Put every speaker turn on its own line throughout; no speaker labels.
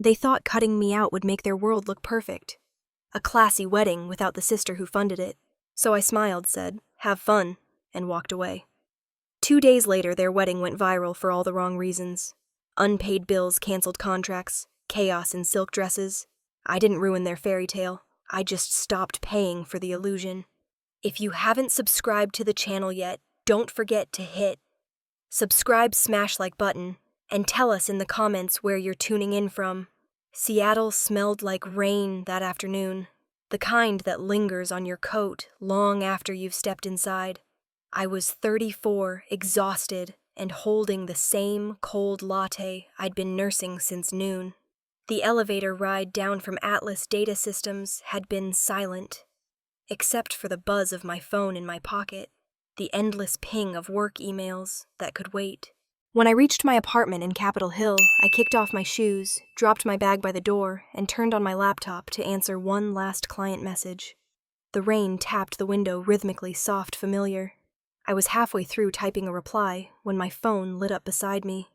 They thought cutting me out would make their world look perfect. A classy wedding without the sister who funded it. So I smiled, said, "Have fun," and walked away. 2 days later, their wedding went viral for all the wrong reasons. Unpaid bills, canceled contracts, chaos in silk dresses. I didn't ruin their fairy tale. I just stopped paying for the illusion. If you haven't subscribed to the channel yet, don't forget to hit subscribe, smash like button, and tell us in the comments where you're tuning in from. Seattle smelled like rain that afternoon, the kind that lingers on your coat long after you've stepped inside. I was 34, exhausted, and holding the same cold latte I'd been nursing since noon. The elevator ride down from Atlas Data Systems had been silent, except for the buzz of my phone in my pocket, the endless ping of work emails that could wait. When I reached my apartment in Capitol Hill, I kicked off my shoes, dropped my bag by the door, and turned on my laptop to answer one last client message. The rain tapped the window rhythmically, soft, familiar. I was halfway through typing a reply when my phone lit up beside me.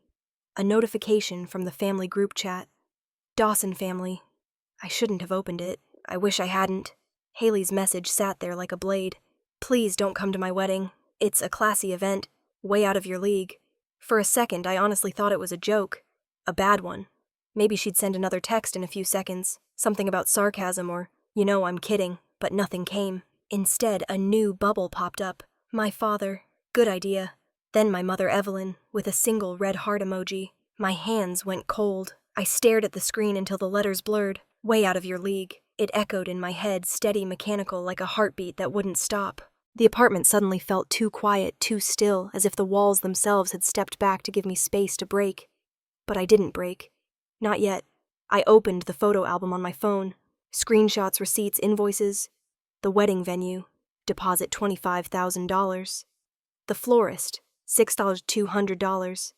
A notification from the family group chat. Dawson family. I shouldn't have opened it. I wish I hadn't. Haley's message sat there like a blade. "Please don't come to my wedding. It's a classy event, way out of your league." For a second, I honestly thought it was a joke. A bad one. Maybe she'd send another text in a few seconds, something about sarcasm or, I'm kidding, but nothing came. Instead, a new bubble popped up. My father. Good idea. Then my mother Evelyn, with a single red heart emoji. My hands went cold. I stared at the screen until the letters blurred. Way out of your league. It echoed in my head, steady, mechanical, like a heartbeat that wouldn't stop. The apartment suddenly felt too quiet, too still, as if the walls themselves had stepped back to give me space to break. But I didn't break. Not yet. I opened the photo album on my phone. Screenshots, receipts, invoices. The wedding venue. Deposit $25,000. The florist. $6,200.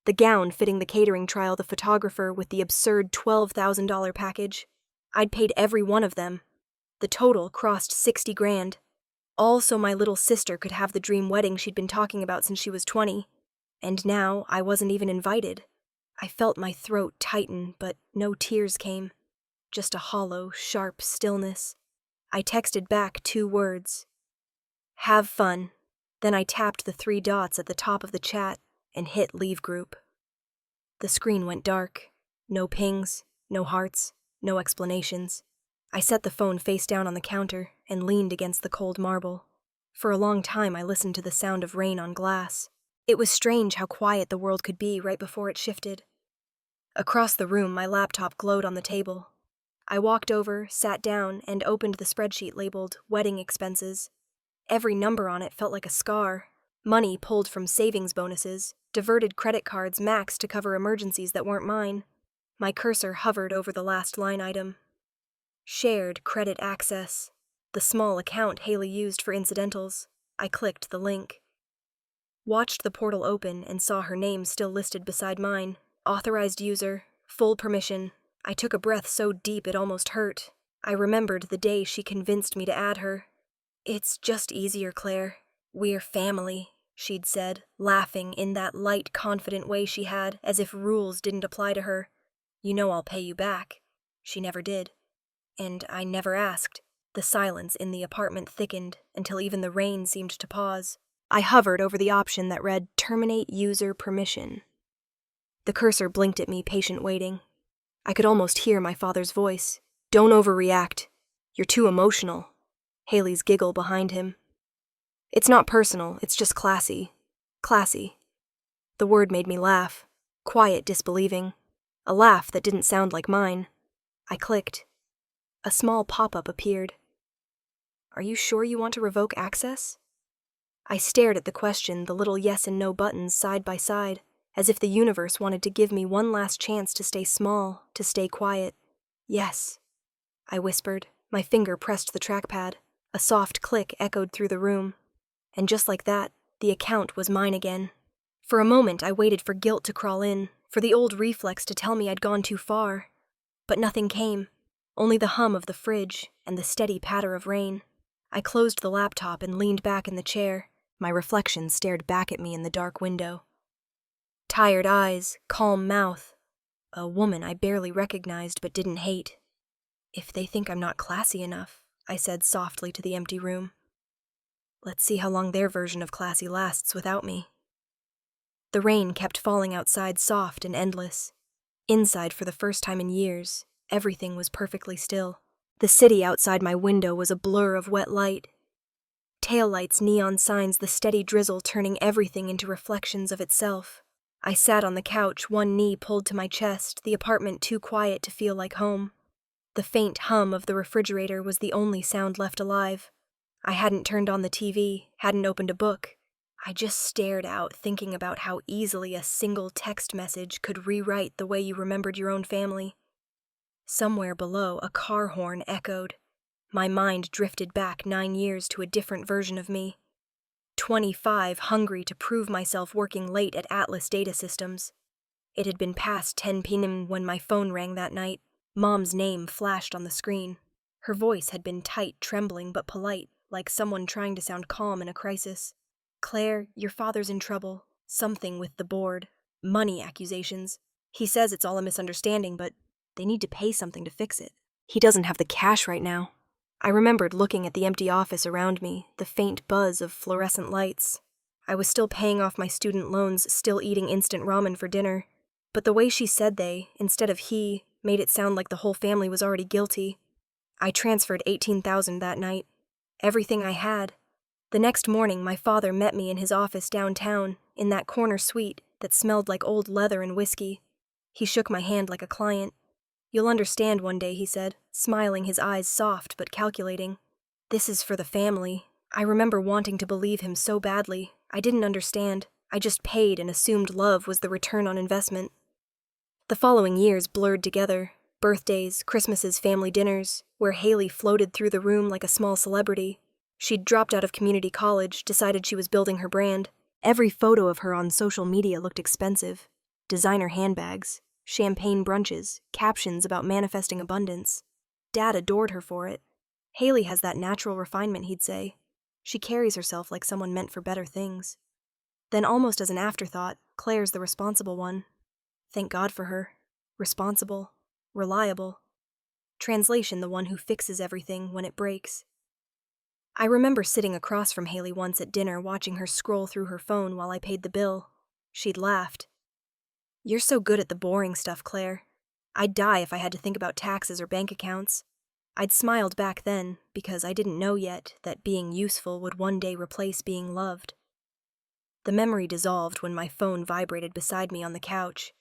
The gown fitting the catering trial, the photographer with the absurd $12,000 package. I'd paid every one of them. The total crossed $60,000. All so my little sister could have the dream wedding she'd been talking about since she was 20. And now I wasn't even invited. I felt my throat tighten, but no tears came. Just a hollow, sharp stillness. I texted back 2 words. "Have fun." Then I tapped the 3 dots at the top of the chat and hit leave group. The screen went dark. No pings, no hearts, no explanations. I set the phone face down on the counter and leaned against the cold marble. For a long time, I listened to the sound of rain on glass. It was strange how quiet the world could be right before it shifted. Across the room, my laptop glowed on the table. I walked over, sat down, and opened the spreadsheet labeled Wedding Expenses. Every number on it felt like a scar. Money pulled from savings bonuses, diverted credit cards maxed to cover emergencies that weren't mine. My cursor hovered over the last line item. Shared credit access. The small account Haley used for incidentals. I clicked the link. Watched the portal open and saw her name still listed beside mine. Authorized user. Full permission. I took a breath so deep it almost hurt. I remembered the day she convinced me to add her. "It's just easier, Claire. We're family," she'd said, laughing in that light, confident way she had, as if rules didn't apply to her. I'll pay you back." She never did. And I never asked. The silence in the apartment thickened until even the rain seemed to pause. I hovered over the option that read, "Terminate user permission." The cursor blinked at me, patient waiting. I could almost hear my father's voice. "Don't overreact. You're too emotional." Haley's giggle behind him. "It's not personal, it's just classy. Classy." The word made me laugh. Quiet, disbelieving. A laugh that didn't sound like mine. I clicked. A small pop-up appeared. "Are you sure you want to revoke access?" I stared at the question, the little yes and no buttons side by side, as if the universe wanted to give me one last chance to stay small, to stay quiet. "Yes," I whispered. My finger pressed the trackpad. A soft click echoed through the room. And just like that, the account was mine again. For a moment, I waited for guilt to crawl in, for the old reflex to tell me I'd gone too far. But nothing came. Only the hum of the fridge and the steady patter of rain. I closed the laptop and leaned back in the chair. My reflection stared back at me in the dark window. Tired eyes, calm mouth. a woman I barely recognized but didn't hate. "If they think I'm not classy enough," I said softly to the empty room. "Let's see how long their version of classy lasts without me." The rain kept falling outside, soft and endless. Inside, for the first time in years, everything was perfectly still. The city outside my window was a blur of wet light. Taillights, neon signs, the steady drizzle turning everything into reflections of itself. I sat on the couch, one knee pulled to my chest, the apartment too quiet to feel like home. The faint hum of the refrigerator was the only sound left alive. I hadn't turned on the TV, hadn't opened a book. I just stared out, thinking about how easily a single text message could rewrite the way you remembered your own family. Somewhere below, a car horn echoed. My mind drifted back 9 years to a different version of me. 25, hungry to prove myself, working late at Atlas Data Systems. It had been past 10 p.m. when my phone rang that night. Mom's name flashed on the screen. Her voice had been tight, trembling, but polite, like someone trying to sound calm in a crisis. "Claire, your father's in trouble. Something with the board. Money accusations. He says it's all a misunderstanding, but they need to pay something to fix it. He doesn't have the cash right now." I remembered looking at the empty office around me, the faint buzz of fluorescent lights. I was still paying off my student loans, still eating instant ramen for dinner. But the way she said they, instead of he, made it sound like the whole family was already guilty. I transferred $18,000 that night. Everything I had. The next morning, my father met me in his office downtown, in that corner suite that smelled like old leather and whiskey. He shook my hand like a client. "You'll understand one day," he said, smiling, his eyes soft but calculating. "This is for the family." I remember wanting to believe him so badly. I didn't understand. I just paid and assumed love was the return on investment. The following years blurred together. Birthdays, Christmases, family dinners, where Haley floated through the room like a small celebrity. She'd dropped out of community college, decided she was building her brand. Every photo of her on social media looked expensive. Designer handbags, champagne brunches, captions about manifesting abundance. Dad adored her for it. "Haley has that natural refinement," he'd say. "She carries herself like someone meant for better things." Then, almost as an afterthought, "Claire's the responsible one." Thank God for her. Responsible. Reliable. Translation: the one who fixes everything when it breaks. I remember sitting across from Haley once at dinner, watching her scroll through her phone while I paid the bill. She'd laughed. "You're so good at the boring stuff, Claire. I'd die if I had to think about taxes or bank accounts." I'd smiled back then, because I didn't know yet that being useful would one day replace being loved. The memory dissolved when my phone vibrated beside me on the couch.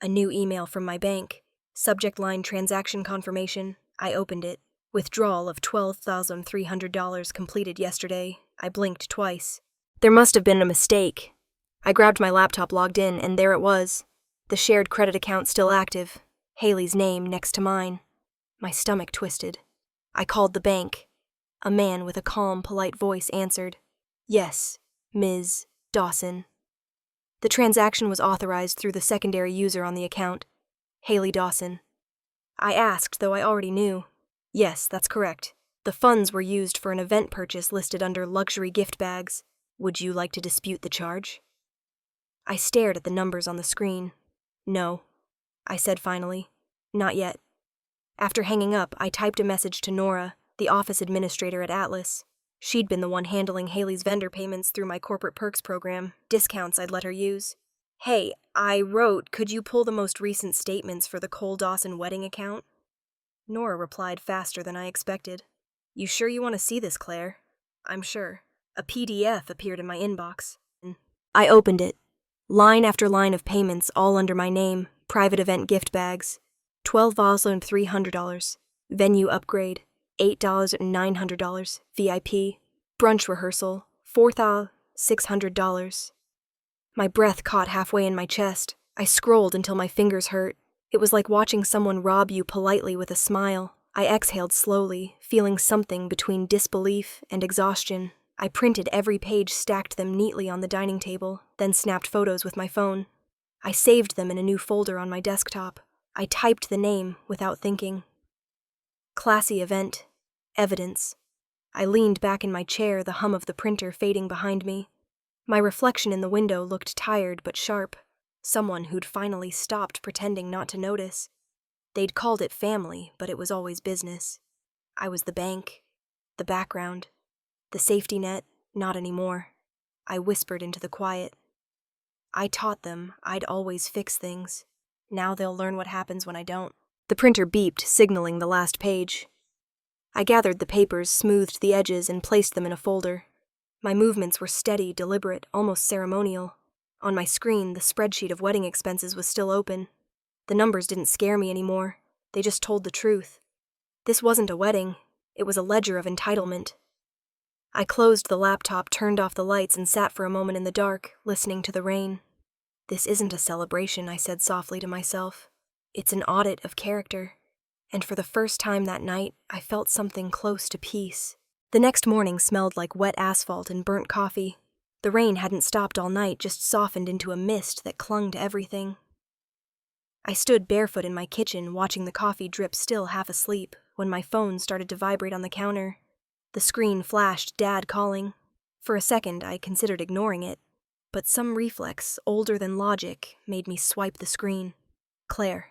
A new email from my bank. Subject line: transaction confirmation. I opened it. Withdrawal of $12,300 completed yesterday. I blinked twice. There must have been a mistake. I grabbed my laptop, logged in, and there it was. The shared credit account still active. Haley's name next to mine. My stomach twisted. I called the bank. A man with a calm, polite voice answered. "Yes, Ms. Dawson." The transaction was authorized through the secondary user on the account, Haley Dawson. I asked, though I already knew. "Yes, that's correct. The funds were used for an event purchase listed under luxury gift bags. Would you like to dispute the charge?" I stared at the numbers on the screen. "No," I said finally. "Not yet." After hanging up, I typed a message to Nora, the office administrator at Atlas. She'd been the one handling Haley's vendor payments through my corporate perks program, discounts I'd let her use. "Hey, I wrote, could you pull the most recent statements for the Cole Dawson wedding account?" Nora replied faster than I expected. "You sure you want to see this, Claire?" "I'm sure." A PDF appeared in my inbox. I opened it. Line after line of payments, all under my name, private event gift bags. $12,300. Venue upgrade. $8,900. VIP. Brunch rehearsal. $4,600. My breath caught halfway in my chest. I scrolled until my fingers hurt. It was like watching someone rob you politely with a smile. I exhaled slowly, feeling something between disbelief and exhaustion. I printed every page, stacked them neatly on the dining table, then snapped photos with my phone. I saved them in a new folder on my desktop. I typed the name without thinking. Classy event. Evidence. I leaned back in my chair, the hum of the printer fading behind me. My reflection in the window looked tired but sharp. Someone who'd finally stopped pretending not to notice. They'd called it family, but it was always business. I was the bank, the background, the safety net, not anymore. I whispered into the quiet. I taught them I'd always fix things. Now they'll learn what happens when I don't. The printer beeped, signaling the last page. I gathered the papers, smoothed the edges, and placed them in a folder. My movements were steady, deliberate, almost ceremonial. On my screen, the spreadsheet of wedding expenses was still open. The numbers didn't scare me anymore. They just told the truth. This wasn't a wedding. It was a ledger of entitlement. I closed the laptop, turned off the lights, and sat for a moment in the dark, listening to the rain. This isn't a celebration, I said softly to myself. It's an audit of character. And for the first time that night, I felt something close to peace. The next morning smelled like wet asphalt and burnt coffee. The rain hadn't stopped all night, just softened into a mist that clung to everything. I stood barefoot in my kitchen, watching the coffee drip, still half asleep, when my phone started to vibrate on the counter. The screen flashed Dad calling. For a second, I considered ignoring it, but some reflex, older than logic, made me swipe the screen. Claire.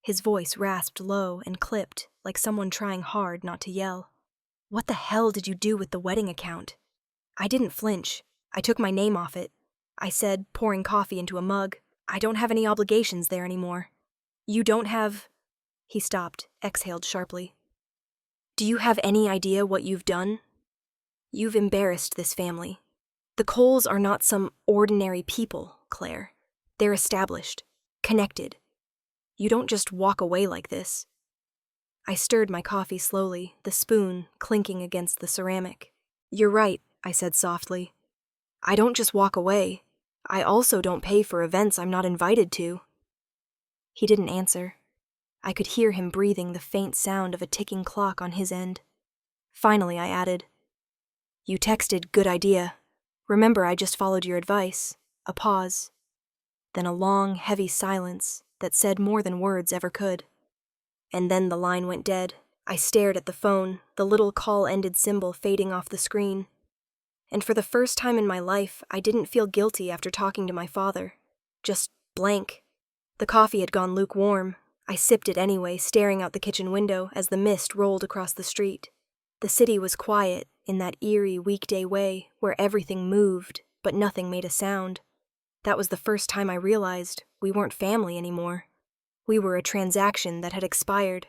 His voice rasped low and clipped, like someone trying hard not to yell. What the hell did you do with the wedding account? I didn't flinch. I took my name off it. I said, pouring coffee into a mug, I don't have any obligations there anymore. You don't have... He stopped, exhaled sharply. Do you have any idea what you've done? You've embarrassed this family. The Coles are not some ordinary people, Claire. They're established, connected. You don't just walk away like this. I stirred my coffee slowly, the spoon clinking against the ceramic. You're right, I said softly. I don't just walk away. I also don't pay for events I'm not invited to. He didn't answer. I could hear him breathing, the faint sound of a ticking clock on his end. Finally, I added, You texted, good idea. Remember, I just followed your advice. A pause. Then a long, heavy silence that said more than words ever could. And then the line went dead. I stared at the phone, the little call-ended symbol fading off the screen. And for the first time in my life, I didn't feel guilty after talking to my father. Just blank. The coffee had gone lukewarm. I sipped it anyway, staring out the kitchen window as the mist rolled across the street. The city was quiet, in that eerie weekday way, where everything moved, but nothing made a sound. That was the first time I realized we weren't family anymore. We were a transaction that had expired.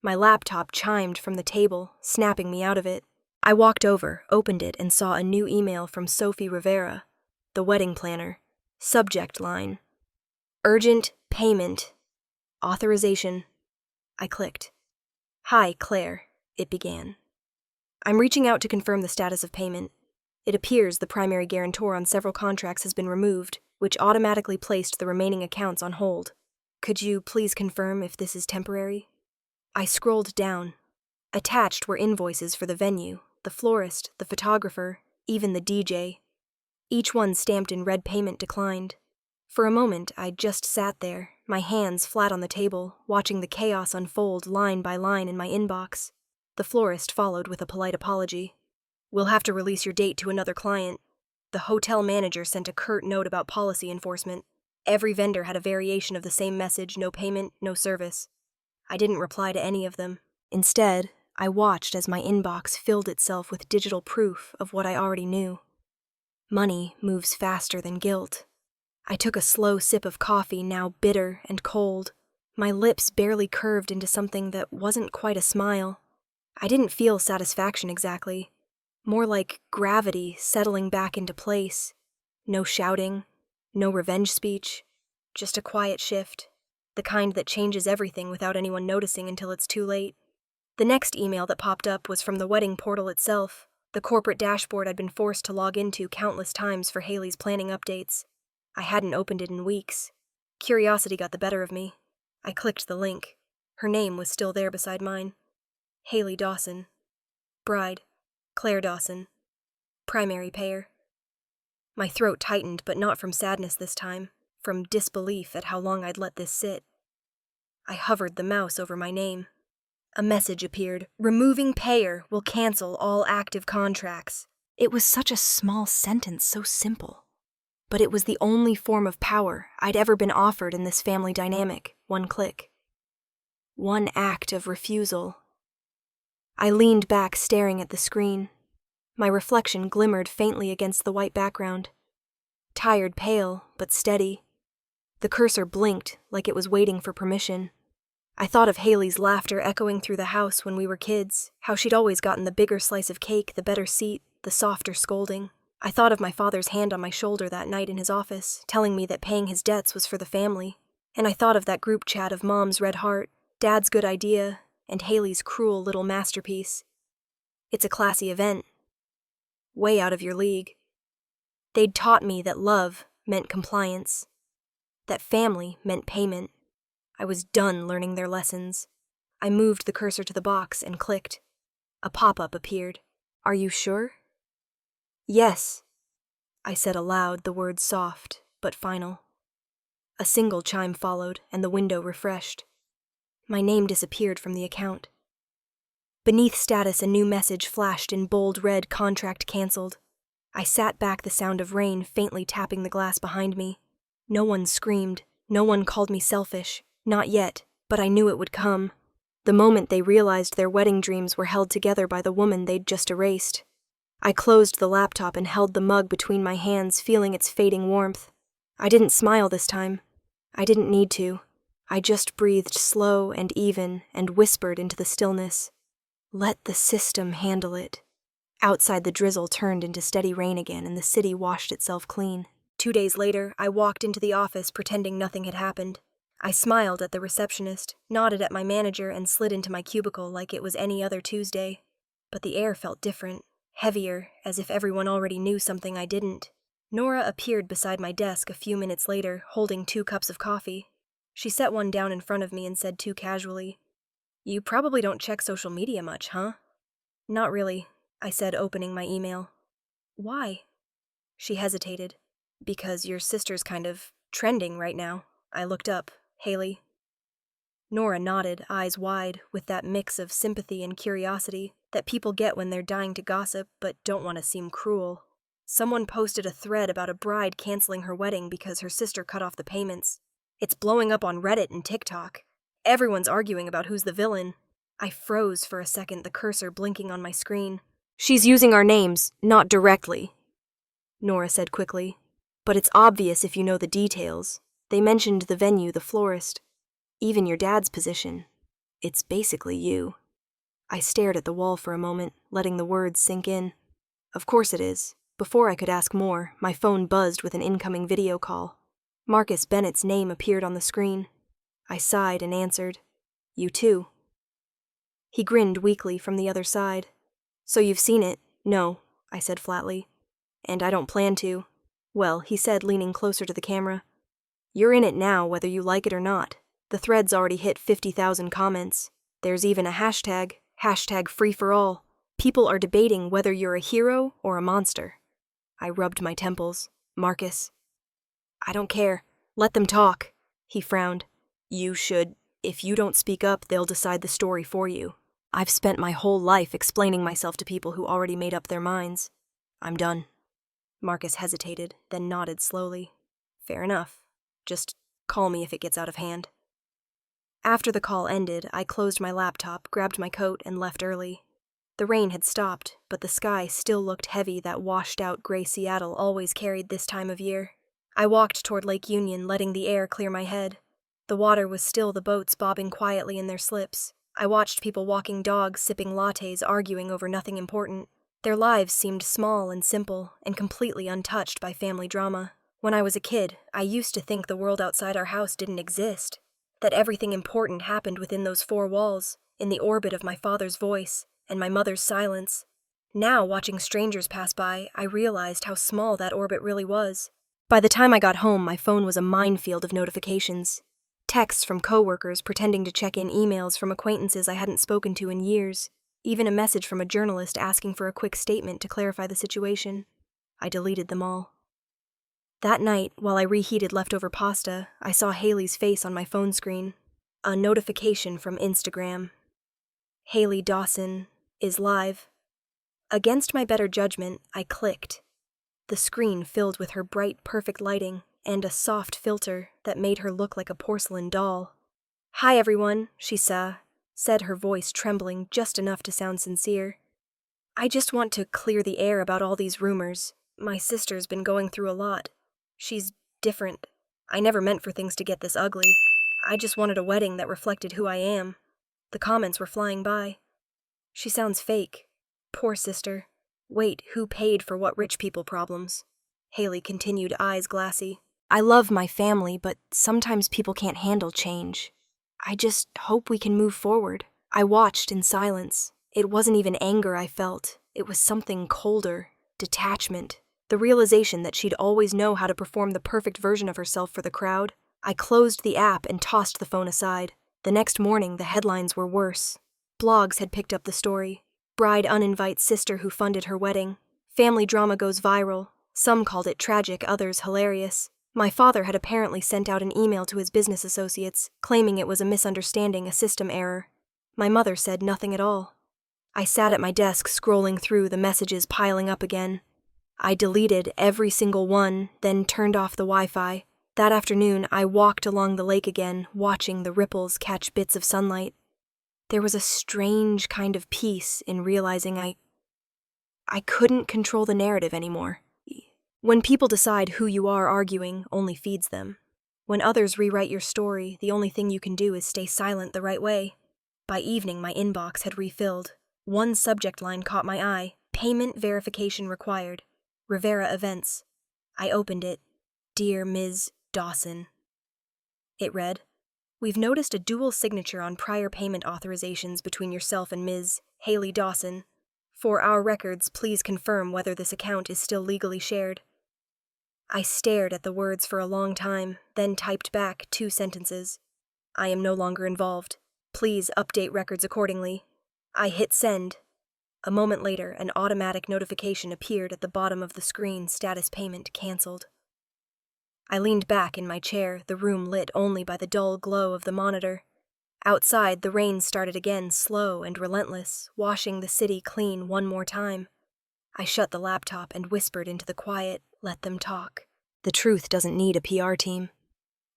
My laptop chimed from the table, snapping me out of it. I walked over, opened it, and saw a new email from Sophie Rivera, the wedding planner. Subject line: Urgent payment. Authorization. I clicked. Hi, Claire, it began. I'm reaching out to confirm the status of payment. It appears the primary guarantor on several contracts has been removed, which automatically placed the remaining accounts on hold. Could you please confirm if this is temporary? I scrolled down. Attached were invoices for the venue, the florist, the photographer, even the DJ. Each one stamped in red payment declined. For a moment, I just sat there, my hands flat on the table, watching the chaos unfold line by line in my inbox. The florist followed with a polite apology. We'll have to release your date to another client. The hotel manager sent a curt note about policy enforcement. Every vendor had a variation of the same message, no payment, no service. I didn't reply to any of them. Instead, I watched as my inbox filled itself with digital proof of what I already knew. Money moves faster than guilt. I took a slow sip of coffee, now bitter and cold. My lips barely curved into something that wasn't quite a smile. I didn't feel satisfaction exactly. More like gravity settling back into place. No shouting, no revenge speech, just a quiet shift, the kind that changes everything without anyone noticing until it's too late. The next email that popped up was from the wedding portal itself, the corporate dashboard I'd been forced to log into countless times for Haley's planning updates. I hadn't opened it in weeks. Curiosity got the better of me. I clicked the link. Her name was still there beside mine. Haley Dawson. Bride. Claire Dawson. Primary payer. My throat tightened, but not from sadness this time, from disbelief at how long I'd let this sit. I hovered the mouse over my name. A message appeared. Removing payer will cancel all active contracts. It was such a small sentence, so simple. But it was the only form of power I'd ever been offered in this family dynamic. One click. One act of refusal. I leaned back, staring at the screen. My reflection glimmered faintly against the white background. Tired, pale, but steady. The cursor blinked like it was waiting for permission. I thought of Haley's laughter echoing through the house when we were kids, how she'd always gotten the bigger slice of cake, the better seat, the softer scolding. I thought of my father's hand on my shoulder that night in his office, telling me that paying his debts was for the family. And I thought of that group chat of Mom's red heart, Dad's good idea, and Haley's cruel little masterpiece. It's a classy event. Way out of your league. They'd taught me that love meant compliance, that family meant payment. I was done learning their lessons. I moved the cursor to the box and clicked. A pop-up appeared. Are you sure? Yes, I said aloud, the words soft but final. A single chime followed, and the window refreshed. My name disappeared from the account. Beneath status, a new message flashed in bold red: contract canceled. I sat back, the sound of rain faintly tapping the glass behind me. No one screamed. No one called me selfish. Not yet, but I knew it would come. The moment they realized their wedding dreams were held together by the woman they'd just erased. I closed the laptop and held the mug between my hands, feeling its fading warmth. I didn't smile this time. I didn't need to. I just breathed slow and even and whispered into the stillness. Let the system handle it. Outside, the drizzle turned into steady rain again, and the city washed itself clean. 2 days later, I walked into the office pretending nothing had happened. I smiled at the receptionist, nodded at my manager, and slid into my cubicle like it was any other Tuesday. But the air felt different, heavier, as if everyone already knew something I didn't. Nora appeared beside my desk a few minutes later, holding 2 cups of coffee. She set one down in front of me and said too casually, "You probably don't check social media much, huh?" "Not really," I said, opening my email. "Why?" She hesitated. "Because your sister's kind of trending right now." I looked up. "Haley?" Nora nodded, eyes wide, with that mix of sympathy and curiosity that people get when they're dying to gossip but don't want to seem cruel. Someone posted a thread about a bride canceling her wedding because her sister cut off the payments. It's blowing up on Reddit and TikTok. Everyone's arguing about who's the villain. I froze for a second, the cursor blinking on my screen. "She's using our names, not directly," Nora said quickly. "But it's obvious if you know the details. They mentioned the venue, the florist, even your dad's position. It's basically you." I stared at the wall for a moment, letting the words sink in. Of course it is. Before I could ask more, my phone buzzed with an incoming video call. Marcus Bennett's name appeared on the screen. I sighed and answered, "You too." He grinned weakly from the other side. "So you've seen it?" "No," I said flatly. "And I don't plan to." "Well," he said, leaning closer to the camera, "you're in it now, whether you like it or not. The thread's already hit 50,000 comments. There's even a hashtag #FreeForAll. People are debating whether you're a hero or a monster." I rubbed my temples. "Marcus." "I don't care. Let them talk." He frowned. "You should. If you don't speak up, they'll decide the story for you. I've spent my whole life explaining myself to people who already made up their minds. I'm done." Marcus hesitated, then nodded slowly. "Fair enough. Just call me if it gets out of hand." After the call ended, I closed my laptop, grabbed my coat, and left early. The rain had stopped, but the sky still looked heavy, that washed-out gray Seattle always carried this time of year. I walked toward Lake Union, letting the air clear my head. The water was still, the boats bobbing quietly in their slips. I watched people walking dogs, sipping lattes, arguing over nothing important. Their lives seemed small and simple, and completely untouched by family drama. When I was a kid, I used to think the world outside our house didn't exist, that everything important happened within those 4 walls, in the orbit of my father's voice and my mother's silence. Now, watching strangers pass by, I realized how small that orbit really was. By the time I got home, my phone was a minefield of notifications. Texts from coworkers pretending to check in, emails from acquaintances I hadn't spoken to in years, even a message from a journalist asking for a quick statement to clarify the situation. I deleted them all. That night, while I reheated leftover pasta, I saw Haley's face on my phone screen. A notification from Instagram. "Haley Dawson is live." Against my better judgment, I clicked. the screen filled with her bright, perfect lighting and a soft filter that made her look like a porcelain doll. "Hi, everyone," she said, her voice trembling just enough to sound sincere. "I just want to clear the air about all these rumors. My sister's been going through a lot. She's different. I never meant for things to get this ugly. I just wanted a wedding that reflected who I am." The comments were flying by. "She sounds fake. Poor sister. Wait, who paid for what rich people problems?" Haley continued, eyes glassy. "I love my family, but sometimes people can't handle change. I just hope we can move forward." I watched in silence. It wasn't even anger I felt. It was something colder, detachment, the realization that she'd always know how to perform the perfect version of herself for the crowd. I closed the app and tossed the phone aside. The next morning, the headlines were worse. Blogs had picked up the story. Bride uninvites sister who funded her wedding. Family drama goes viral. Some called it tragic, others hilarious. My father had apparently sent out an email to his business associates, claiming it was a misunderstanding, a system error. My mother said nothing at all. I sat at my desk scrolling through, the messages piling up again. I deleted every single one, then turned off the Wi-Fi. That afternoon, I walked along the lake again, watching the ripples catch bits of sunlight. There was a strange kind of peace in realizing I couldn't control the narrative anymore. When people decide who you are arguing only feeds them. When others rewrite your story, the only thing you can do is stay silent the right way. By evening, my inbox had refilled. One subject line caught my eye: payment verification required. Rivera Events. I opened it. "Dear Ms. Dawson." It read, "We've noticed a dual signature on prior payment authorizations between yourself and Ms. Haley Dawson. For our records, please confirm whether this account is still legally shared." I stared at the words for a long time, then typed back 2 sentences. "I am no longer involved. Please update records accordingly." I hit send. A moment later, an automatic notification appeared at the bottom of the screen: status payment canceled. I leaned back in my chair, the room lit only by the dull glow of the monitor. Outside, the rain started again, slow and relentless, washing the city clean one more time. I shut the laptop and whispered into the quiet, "Let them talk. The truth doesn't need a PR team."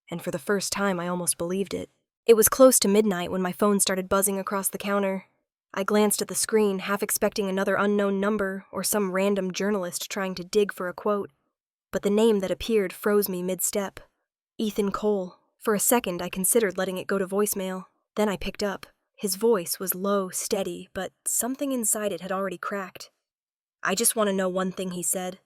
And for the first time, I almost believed it. It was close to midnight when my phone started buzzing across the counter. I glanced at the screen, half expecting another unknown number or some random journalist trying to dig for a quote. But the name that appeared froze me mid-step. Ethan Cole. For a second, I considered letting it go to voicemail. Then I picked up. His voice was low, steady, but something inside it had already cracked. "I just want to know one thing," he said.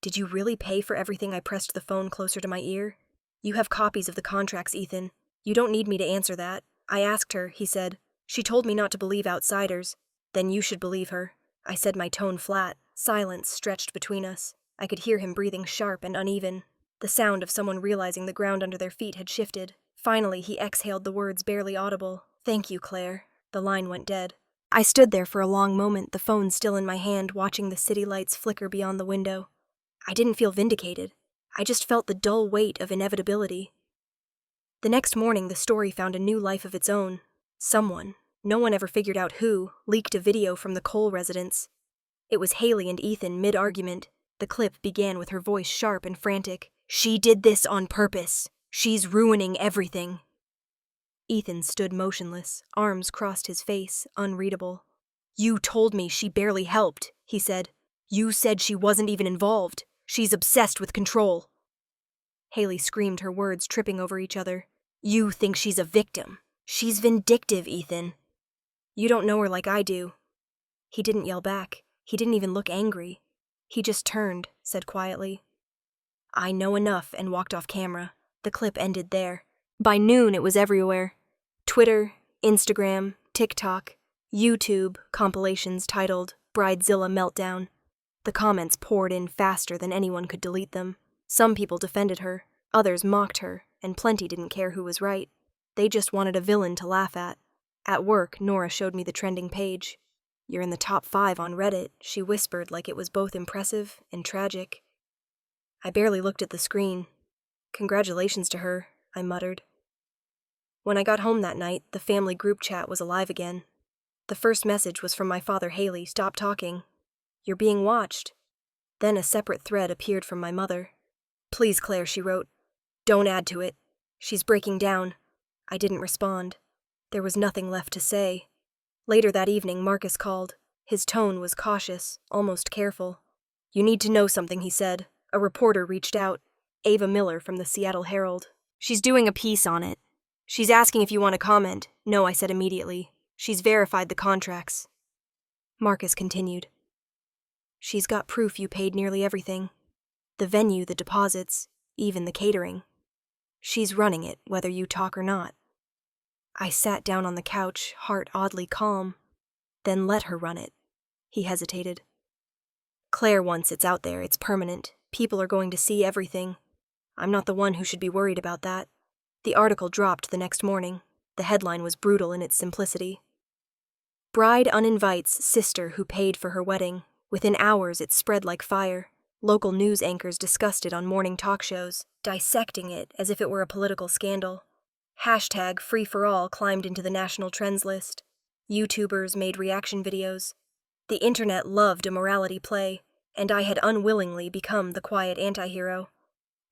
"Did you really pay for everything?" I pressed the phone closer to my ear. "You have copies of the contracts, Ethan. You don't need me to answer that." "I asked her," he said. "She told me not to believe outsiders." "Then you should believe her." I said, my tone flat. Silence stretched between us. I could hear him breathing sharp and uneven. The sound of someone realizing the ground under their feet had shifted. Finally, he exhaled the words barely audible. "Thank you, Claire." The line went dead. I stood there for a long moment, the phone still in my hand, watching the city lights flicker beyond the window. I didn't feel vindicated. I just felt the dull weight of inevitability. The next morning, the story found a new life of its own. Someone, no one ever figured out who, leaked a video from the Cole residence. It was Haley and Ethan mid-argument. The clip began with her voice sharp and frantic. "She did this on purpose. She's ruining everything." Ethan stood motionless, arms crossed his face, unreadable. "You told me she barely helped," he said. "You said she wasn't even involved. She's obsessed with control." Haley screamed, her words tripping over each other. "You think she's a victim. She's vindictive, Ethan." "You don't know her like I do." He didn't yell back. He didn't even look angry. He just turned, said quietly, "I know enough," and walked off camera. The clip ended there. By noon, it was everywhere. Twitter, Instagram, TikTok, YouTube compilations titled "Bridezilla Meltdown." The comments poured in faster than anyone could delete them. Some people defended her, others mocked her, and plenty didn't care who was right. They just wanted a villain to laugh at. At work, Nora showed me the trending page. "You're in the top 5 on Reddit," she whispered like it was both impressive and tragic. I barely looked at the screen. "Congratulations to her," I muttered. When I got home that night, the family group chat was alive again. The first message was from my father, Haley. "Stop talking. You're being watched." Then a separate thread appeared from my mother. "Please, Claire," she wrote. "Don't add to it. She's breaking down." I didn't respond. There was nothing left to say. Later that evening, Marcus called. His tone was cautious, almost careful. "You need to know something," he said. "A reporter reached out. Ava Miller from the Seattle Herald. She's doing a piece on it. She's asking if you want to comment." "No," I said immediately. "She's verified the contracts." Marcus continued. "She's got proof you paid nearly everything. The venue, the deposits, even the catering. She's running it, whether you talk or not." I sat down on the couch, heart oddly calm. "Then let her run it." He hesitated. "Claire, once it's out there, it's permanent. People are going to see everything. I'm not the one who should be worried about that." The article dropped the next morning. The headline was brutal in its simplicity. "Bride uninvites sister who paid for her wedding." Within hours, it spread like fire. Local news anchors discussed it on morning talk shows, dissecting it as if it were a political scandal. Hashtag #FreeForAll climbed into the national trends list. YouTubers made reaction videos. The internet loved a morality play, and I had unwillingly become the quiet antihero.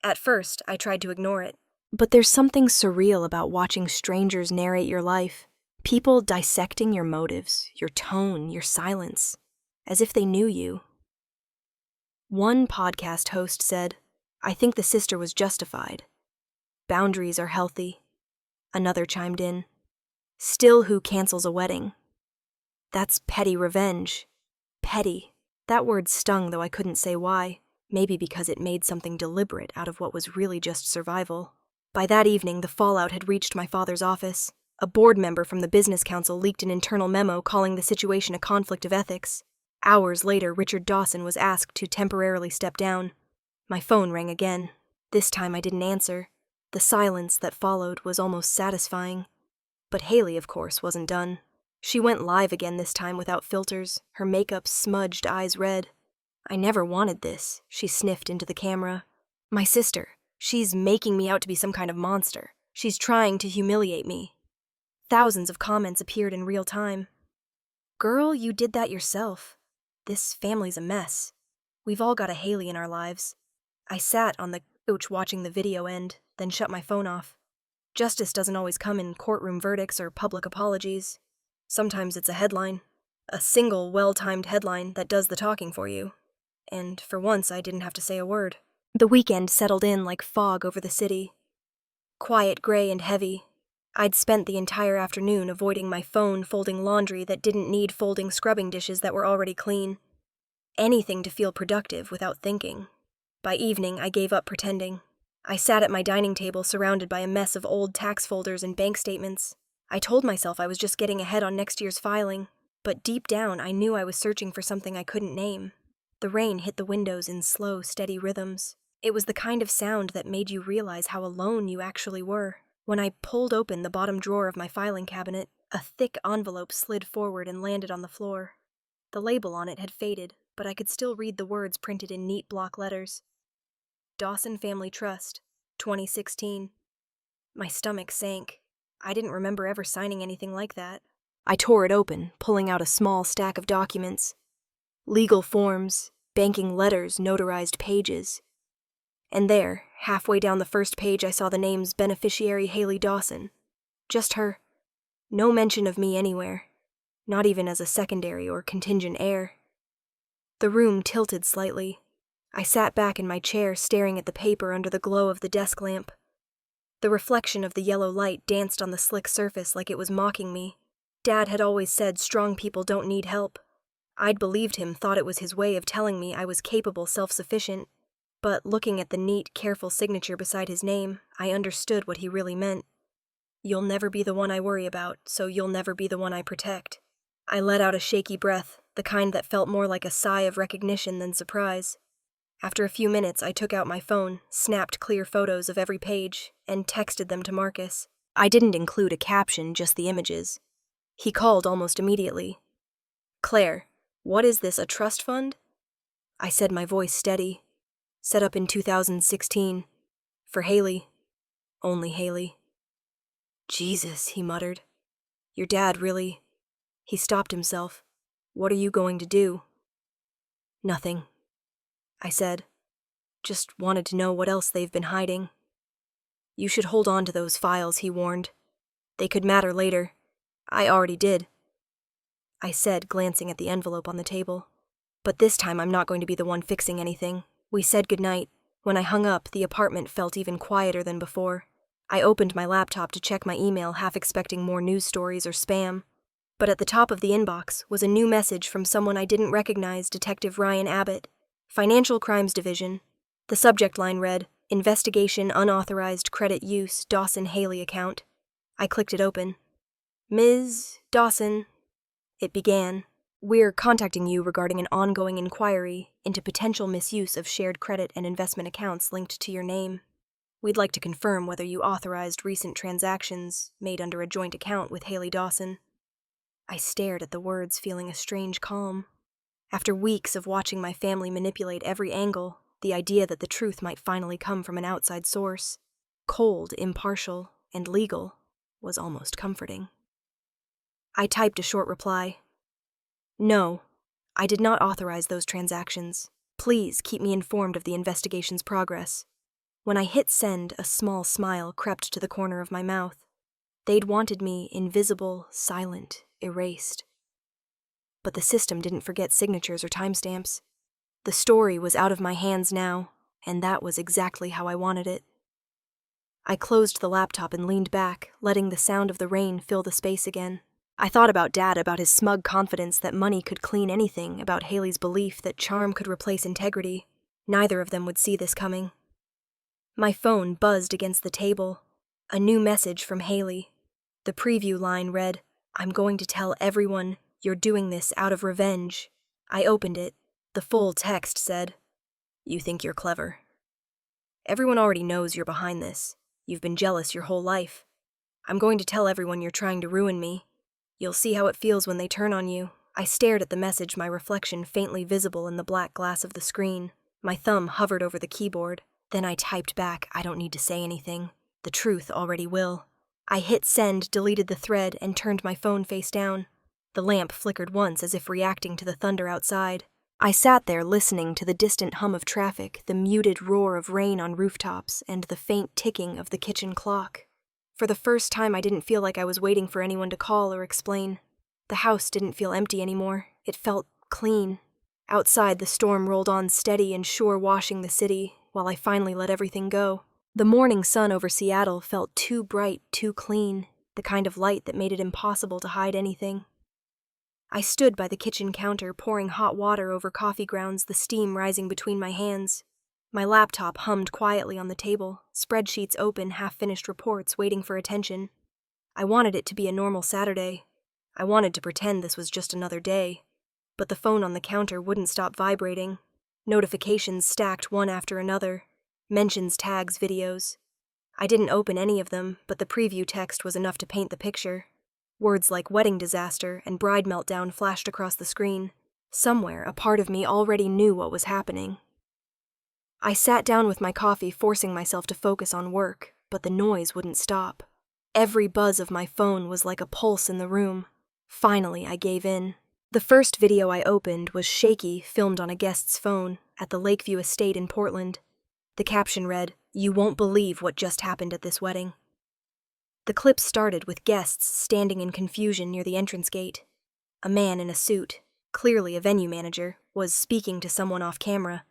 At first, I tried to ignore it. But there's something surreal about watching strangers narrate your life. People dissecting your motives, your tone, your silence, as if they knew you. One podcast host said, "I think the sister was justified. Boundaries are healthy." Another chimed in, "Still, who cancels a wedding? That's petty revenge." Petty. That word stung, though I couldn't say why. Maybe because it made something deliberate out of what was really just survival. By that evening, the fallout had reached my father's office. A board member from the business council leaked an internal memo calling the situation a conflict of ethics. Hours later, Richard Dawson was asked to temporarily step down. My phone rang again. This time I didn't answer. The silence that followed was almost satisfying. But Haley, of course, wasn't done. She went live again this time without filters, her makeup smudged, eyes red. "I never wanted this," she sniffed into the camera. "My sister, she's making me out to be some kind of monster. She's trying to humiliate me." Thousands of comments appeared in real time. "Girl, you did that yourself. This family's a mess. We've all got a Haley in our lives." I sat on the couch watching the video end, then shut my phone off. Justice doesn't always come in courtroom verdicts or public apologies. Sometimes it's a headline. A single, well-timed headline that does the talking for you. And for once, I didn't have to say a word. The weekend settled in like fog over the city. Quiet, gray, and heavy. I'd spent the entire afternoon avoiding my phone, folding laundry that didn't need folding, scrubbing dishes that were already clean. Anything to feel productive without thinking. By evening, I gave up pretending. I sat at my dining table surrounded by a mess of old tax folders and bank statements. I told myself I was just getting ahead on next year's filing, but deep down I knew I was searching for something I couldn't name. The rain hit the windows in slow, steady rhythms. It was the kind of sound that made you realize how alone you actually were. When I pulled open the bottom drawer of my filing cabinet, a thick envelope slid forward and landed on the floor. The label on it had faded, but I could still read the words printed in neat block letters. Dawson Family Trust, 2016. My stomach sank. I didn't remember ever signing anything like that. I tore it open, pulling out a small stack of documents. Legal forms, banking letters, notarized pages. And there, halfway down the first page, I saw the names beneficiary Haley Dawson. Just her. No mention of me anywhere. Not even as a secondary or contingent heir. The room tilted slightly. I sat back in my chair, staring at the paper under the glow of the desk lamp. The reflection of the yellow light danced on the slick surface like it was mocking me. Dad had always said strong people don't need help. I'd believed him, thought it was his way of telling me I was capable, self-sufficient. But looking at the neat, careful signature beside his name, I understood what he really meant. You'll never be the one I worry about, so you'll never be the one I protect. I let out a shaky breath, the kind that felt more like a sigh of recognition than surprise. After a few minutes, I took out my phone, snapped clear photos of every page, and texted them to Marcus. I didn't include a caption, just the images. He called almost immediately. "Claire, what is this, a trust fund?" I said, my voice steady. "Set up in 2016. For Haley. Only Haley." "Jesus," he muttered. "Your dad really..." He stopped himself. "What are you going to do?" "Nothing." I said. Just wanted to know what else they've been hiding. You should hold on to those files, he warned. They could matter later. I already did, I said, glancing at the envelope on the table. But this time I'm not going to be the one fixing anything. We said goodnight. When I hung up, the apartment felt even quieter than before. I opened my laptop to check my email, half expecting more news stories or spam. But at the top of the inbox was a new message from someone I didn't recognize, Detective Ryan Abbott, Financial Crimes Division. The subject line read, Investigation Unauthorized Credit Use Dawson Haley Account. I clicked it open. Ms. Dawson, it began. We're contacting you regarding an ongoing inquiry into potential misuse of shared credit and investment accounts linked to your name. We'd like to confirm whether you authorized recent transactions made under a joint account with Haley Dawson. I stared at the words, feeling a strange calm. After weeks of watching my family manipulate every angle, the idea that the truth might finally come from an outside source, cold, impartial, and legal, was almost comforting. I typed a short reply. No, I did not authorize those transactions. Please keep me informed of the investigation's progress. When I hit send, a small smile crept to the corner of my mouth. They'd wanted me invisible, silent, erased. But the system didn't forget signatures or timestamps. The story was out of my hands now, and that was exactly how I wanted it. I closed the laptop and leaned back, letting the sound of the rain fill the space again. I thought about Dad, about his smug confidence that money could clean anything, about Haley's belief that charm could replace integrity. Neither of them would see this coming. My phone buzzed against the table. A new message from Haley. The preview line read, I'm going to tell everyone you're doing this out of revenge. I opened it. The full text said, You think you're clever. Everyone already knows you're behind this. You've been jealous your whole life. I'm going to tell everyone you're trying to ruin me. You'll see how it feels when they turn on you. I stared at the message, my reflection faintly visible in the black glass of the screen. My thumb hovered over the keyboard. Then I typed back, I don't need to say anything. The truth already will. I hit send, deleted the thread, and turned my phone face down. The lamp flickered once as if reacting to the thunder outside. I sat there listening to the distant hum of traffic, the muted roar of rain on rooftops, and the faint ticking of the kitchen clock. For the first time, I didn't feel like I was waiting for anyone to call or explain. The house didn't feel empty anymore. It felt clean. Outside, the storm rolled on steady and sure, washing the city, while I finally let everything go. The morning sun over Seattle felt too bright, too clean, the kind of light that made it impossible to hide anything. I stood by the kitchen counter, pouring hot water over coffee grounds, the steam rising between my hands. My laptop hummed quietly on the table, spreadsheets open, half-finished reports waiting for attention. I wanted it to be a normal Saturday. I wanted to pretend this was just another day. But the phone on the counter wouldn't stop vibrating. Notifications stacked one after another. Mentions, tags, videos. I didn't open any of them, but the preview text was enough to paint the picture. Words like wedding disaster and bride meltdown flashed across the screen. Somewhere, a part of me already knew what was happening. I sat down with my coffee, forcing myself to focus on work, but the noise wouldn't stop. Every buzz of my phone was like a pulse in the room. Finally, I gave in. The first video I opened was shaky, filmed on a guest's phone at the Lakeview Estate in Portland. The caption read, You won't believe what just happened at this wedding. The clip started with guests standing in confusion near the entrance gate. A man in a suit, clearly a venue manager, was speaking to someone off camera.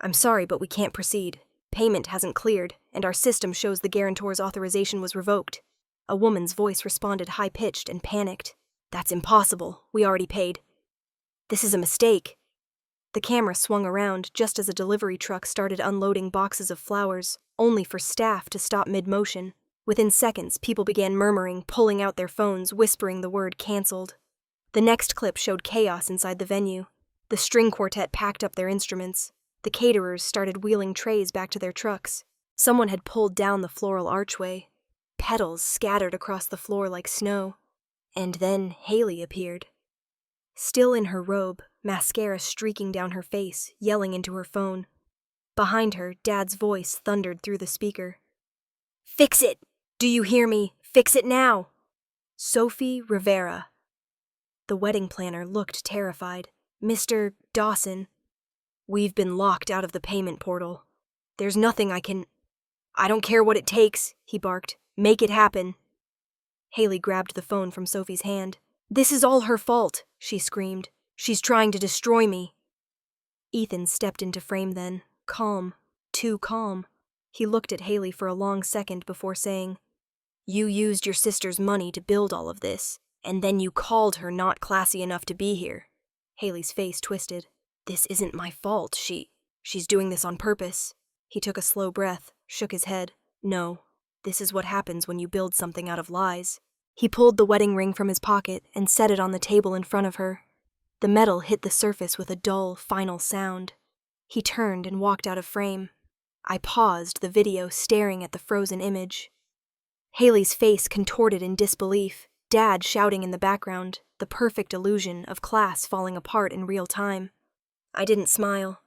I'm sorry, but we can't proceed. Payment hasn't cleared, and our system shows the guarantor's authorization was revoked. A woman's voice responded high-pitched and panicked. That's impossible. We already paid. This is a mistake. The camera swung around just as a delivery truck started unloading boxes of flowers, only for staff to stop mid-motion. Within seconds, people began murmuring, pulling out their phones, whispering the word canceled. The next clip showed chaos inside the venue. The string quartet packed up their instruments. The caterers started wheeling trays back to their trucks. Someone had pulled down the floral archway. Petals scattered across the floor like snow. And then Haley appeared. Still in her robe, mascara streaking down her face, yelling into her phone. Behind her, Dad's voice thundered through the speaker. Fix it! Do you hear me? Fix it now! Sophie Rivera. The wedding planner looked terrified. Mr. Dawson. We've been locked out of the payment portal. There's nothing I don't care what it takes, he barked. Make it happen. Haley grabbed the phone from Sophie's hand. This is all her fault, she screamed. She's trying to destroy me. Ethan stepped into frame then, calm, too calm. He looked at Haley for a long second before saying, You used your sister's money to build all of this, and then you called her not classy enough to be here. Haley's face twisted. This isn't my fault. She's doing this on purpose. He took a slow breath, shook his head. No, this is what happens when you build something out of lies. He pulled the wedding ring from his pocket and set it on the table in front of her. The metal hit the surface with a dull, final sound. He turned and walked out of frame. I paused the video, staring at the frozen image. Haley's face contorted in disbelief, Dad shouting in the background, the perfect illusion of class falling apart in real time. I didn't smile.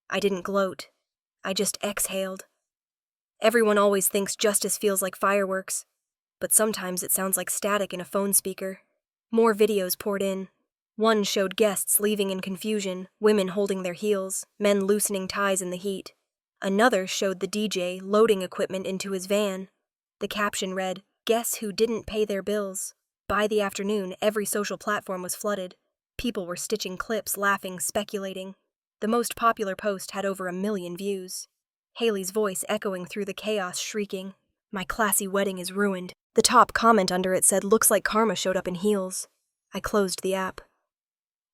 I didn't gloat. I just exhaled. Everyone always thinks justice feels like fireworks, but sometimes it sounds like static in a phone speaker. More videos poured in. One showed guests leaving in confusion, women holding their heels, men loosening ties in the heat. Another showed the DJ loading equipment into his van. The caption read, Guess who didn't pay their bills? By the afternoon, every social platform was flooded. People were stitching clips, laughing, speculating. The most popular post had over 1 million views. Haley's voice echoing through the chaos, shrieking, My classy wedding is ruined. The top comment under it said, Looks like karma showed up in heels. I closed the app.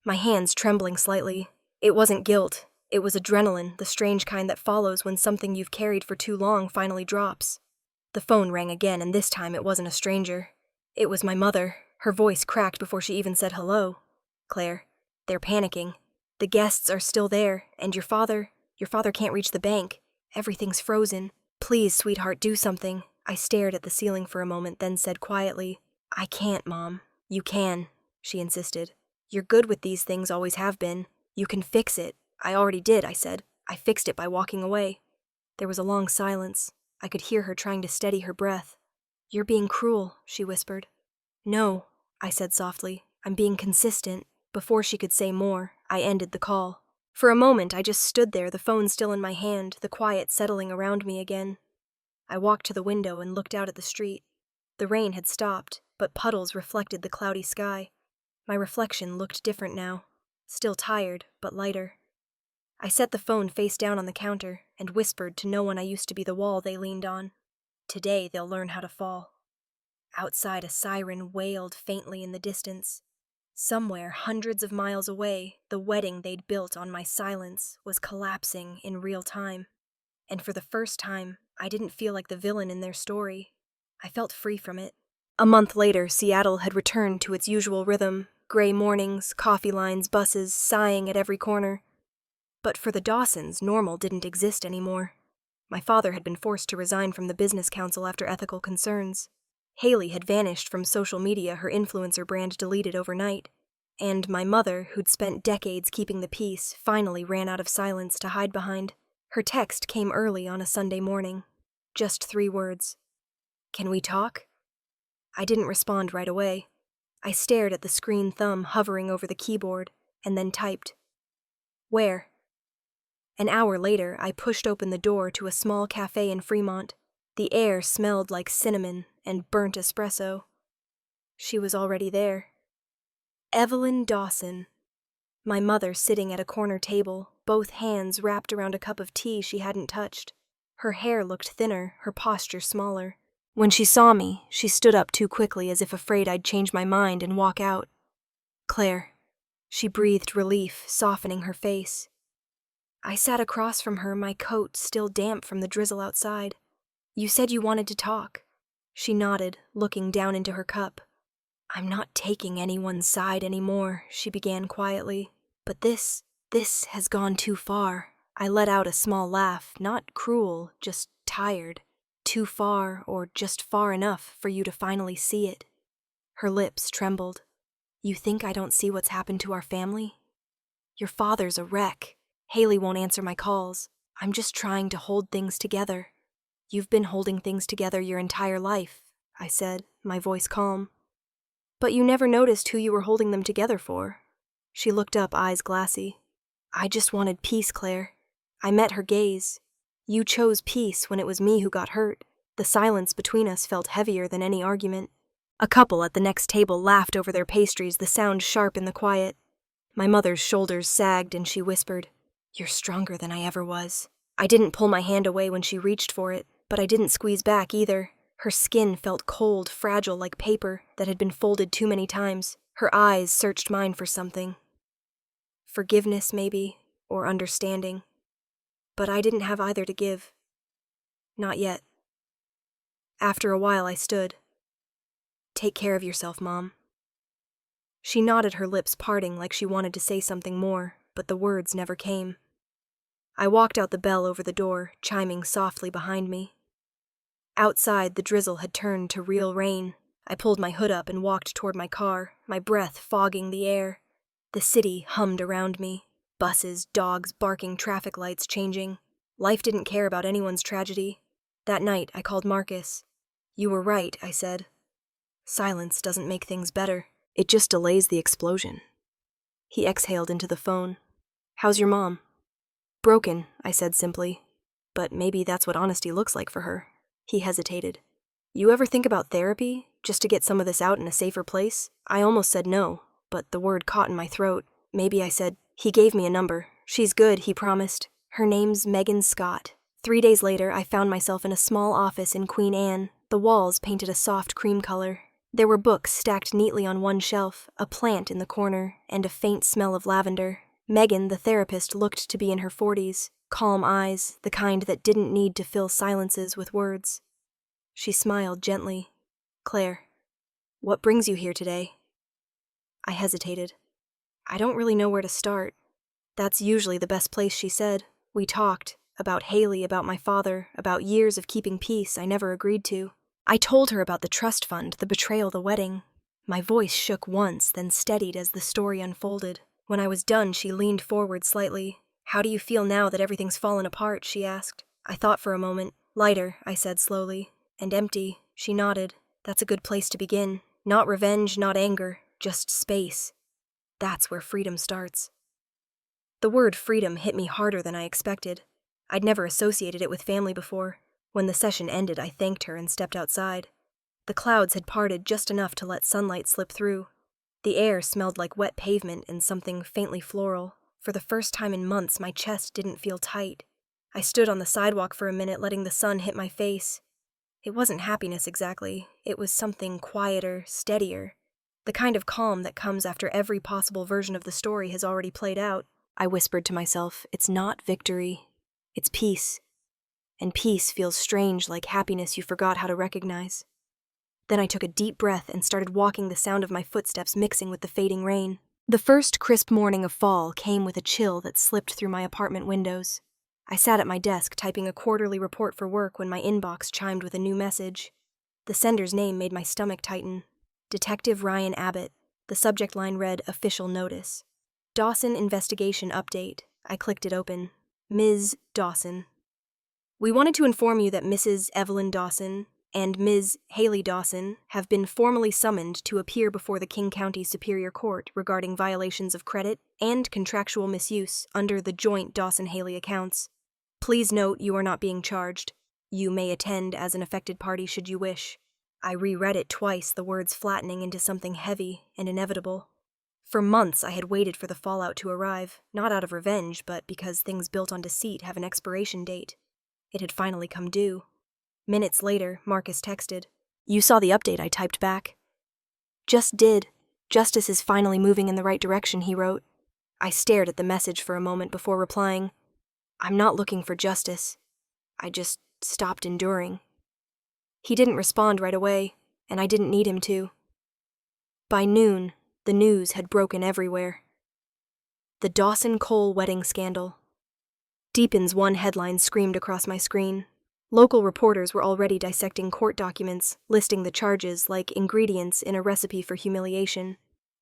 My hands trembling slightly. It wasn't guilt. It was adrenaline, the strange kind that follows when something you've carried for too long finally drops. The phone rang again, and this time it wasn't a stranger. It was my mother. Her voice cracked before she even said hello. Claire, they're panicking. The guests are still there, and your father can't reach the bank. Everything's frozen. Please, sweetheart, do something. I stared at the ceiling for a moment, then said quietly, I can't, Mom. You can, she insisted. You're good with these things, always have been. You can fix it. I already did, I said. I fixed it by walking away. There was a long silence. I could hear her trying to steady her breath. You're being cruel, she whispered. No, I said softly. I'm being consistent. Before she could say more, I ended the call. For a moment, I just stood there, the phone still in my hand, the quiet settling around me again. I walked to the window and looked out at the street. The rain had stopped, but puddles reflected the cloudy sky. My reflection looked different now, still tired, but lighter. I set the phone face down on the counter and whispered to no one I used to be the wall they leaned on. Today they'll learn how to fall. Outside, a siren wailed faintly in the distance. Somewhere, hundreds of miles away, the wedding they'd built on my silence was collapsing in real time. And for the first time, I didn't feel like the villain in their story. I felt free from it. A month later, Seattle had returned to its usual rhythm, gray mornings, coffee lines, buses, sighing at every corner. But for the Dawsons, normal didn't exist anymore. My father had been forced to resign from the business council after ethical concerns. Haley had vanished from social media, her influencer brand deleted overnight. And my mother, who'd spent decades keeping the peace, finally ran out of silence to hide behind. Her text came early on a Sunday morning. Just 3 words. Can we talk? I didn't respond right away. I stared at the screen thumb hovering over the keyboard, and then typed. Where? An hour later, I pushed open the door to a small cafe in Fremont. The air smelled like cinnamon and burnt espresso. She was already there. Evelyn Dawson. My mother sitting at a corner table, both hands wrapped around a cup of tea she hadn't touched. Her hair looked thinner, her posture smaller. When she saw me, she stood up too quickly as if afraid I'd change my mind and walk out. Claire. She breathed relief, softening her face. I sat across from her, my coat still damp from the drizzle outside. You said you wanted to talk. She nodded, looking down into her cup. I'm not taking anyone's side anymore, she began quietly. But this has gone too far. I let out a small laugh, not cruel, just tired. Too far, or just far enough for you to finally see it. Her lips trembled. You think I don't see what's happened to our family? Your father's a wreck. Haley won't answer my calls. I'm just trying to hold things together. You've been holding things together your entire life, I said, my voice calm. But you never noticed who you were holding them together for. She looked up, eyes glassy. I just wanted peace, Claire. I met her gaze. You chose peace when it was me who got hurt. The silence between us felt heavier than any argument. A couple at the next table laughed over their pastries, the sound sharp in the quiet. My mother's shoulders sagged and she whispered, "You're stronger than I ever was." I didn't pull my hand away when she reached for it, but I didn't squeeze back either. Her skin felt cold, fragile like paper that had been folded too many times. Her eyes searched mine for something. Forgiveness, maybe, or understanding. But I didn't have either to give. Not yet. After a while, I stood. "Take care of yourself, Mom." She nodded, her lips parting like she wanted to say something more, but the words never came. I walked out, the bell over the door, chiming softly behind me. Outside, the drizzle had turned to real rain. I pulled my hood up and walked toward my car, my breath fogging the air. The city hummed around me. Buses, dogs barking, traffic lights changing. Life didn't care about anyone's tragedy. That night, I called Marcus. "You were right," I said. "Silence doesn't make things better. It just delays the explosion." He exhaled into the phone. "How's your mom?" "Broken," I said simply. But maybe that's what honesty looks like for her. He hesitated. "You ever think about therapy, just to get some of this out in a safer place?" I almost said no, but the word caught in my throat. Maybe I said, "He gave me a number. She's good," he promised. "Her name's Megan Scott." 3 days later, I found myself in a small office in Queen Anne, the walls painted a soft cream color. There were books stacked neatly on one shelf, a plant in the corner, and a faint smell of lavender. Megan, the therapist, looked to be in her 40s, calm eyes, the kind that didn't need to fill silences with words. She smiled gently. "Claire, what brings you here today?" I hesitated. "I don't really know where to start." "That's usually the best place," she said. We talked. About Haley, about my father, about years of keeping peace I never agreed to. I told her about the trust fund, the betrayal, the wedding. My voice shook once, then steadied as the story unfolded. When I was done, she leaned forward slightly. "How do you feel now that everything's fallen apart?" she asked. I thought for a moment. "Lighter," I said slowly. "And empty." She nodded. "That's a good place to begin. Not revenge, not anger, just space. That's where freedom starts." The word freedom hit me harder than I expected. I'd never associated it with family before. When the session ended, I thanked her and stepped outside. The clouds had parted just enough to let sunlight slip through. The air smelled like wet pavement and something faintly floral. For the first time in months, my chest didn't feel tight. I stood on the sidewalk for a minute, letting the sun hit my face. It wasn't happiness exactly. It was something quieter, steadier. The kind of calm that comes after every possible version of the story has already played out. I whispered to myself, "It's not victory. It's peace." And peace feels strange, like happiness you forgot how to recognize. Then I took a deep breath and started walking, the sound of my footsteps mixing with the fading rain. The first crisp morning of fall came with a chill that slipped through my apartment windows. I sat at my desk typing a quarterly report for work when my inbox chimed with a new message. The sender's name made my stomach tighten. Detective Ryan Abbott. The subject line read, "Official Notice." Dawson Investigation Update. I clicked it open. Ms. Dawson. "We wanted to inform you that Mrs. Evelyn Dawson and Ms. Haley Dawson have been formally summoned to appear before the King County Superior Court regarding violations of credit and contractual misuse under the joint Dawson-Haley accounts. Please note you are not being charged. You may attend as an affected party should you wish." I reread it twice, the words flattening into something heavy and inevitable. For months I had waited for the fallout to arrive, not out of revenge, but because things built on deceit have an expiration date. It had finally come due. Minutes later, Marcus texted. "You saw the update," I typed back. "Just did. Justice is finally moving in the right direction," he wrote. I stared at the message for a moment before replying, "I'm not looking for justice. I just stopped enduring." He didn't respond right away, and I didn't need him to. By noon, the news had broken everywhere. The Dawson-Cole wedding scandal. Deepen's one headline screamed across my screen. Local reporters were already dissecting court documents, listing the charges like ingredients in a recipe for humiliation.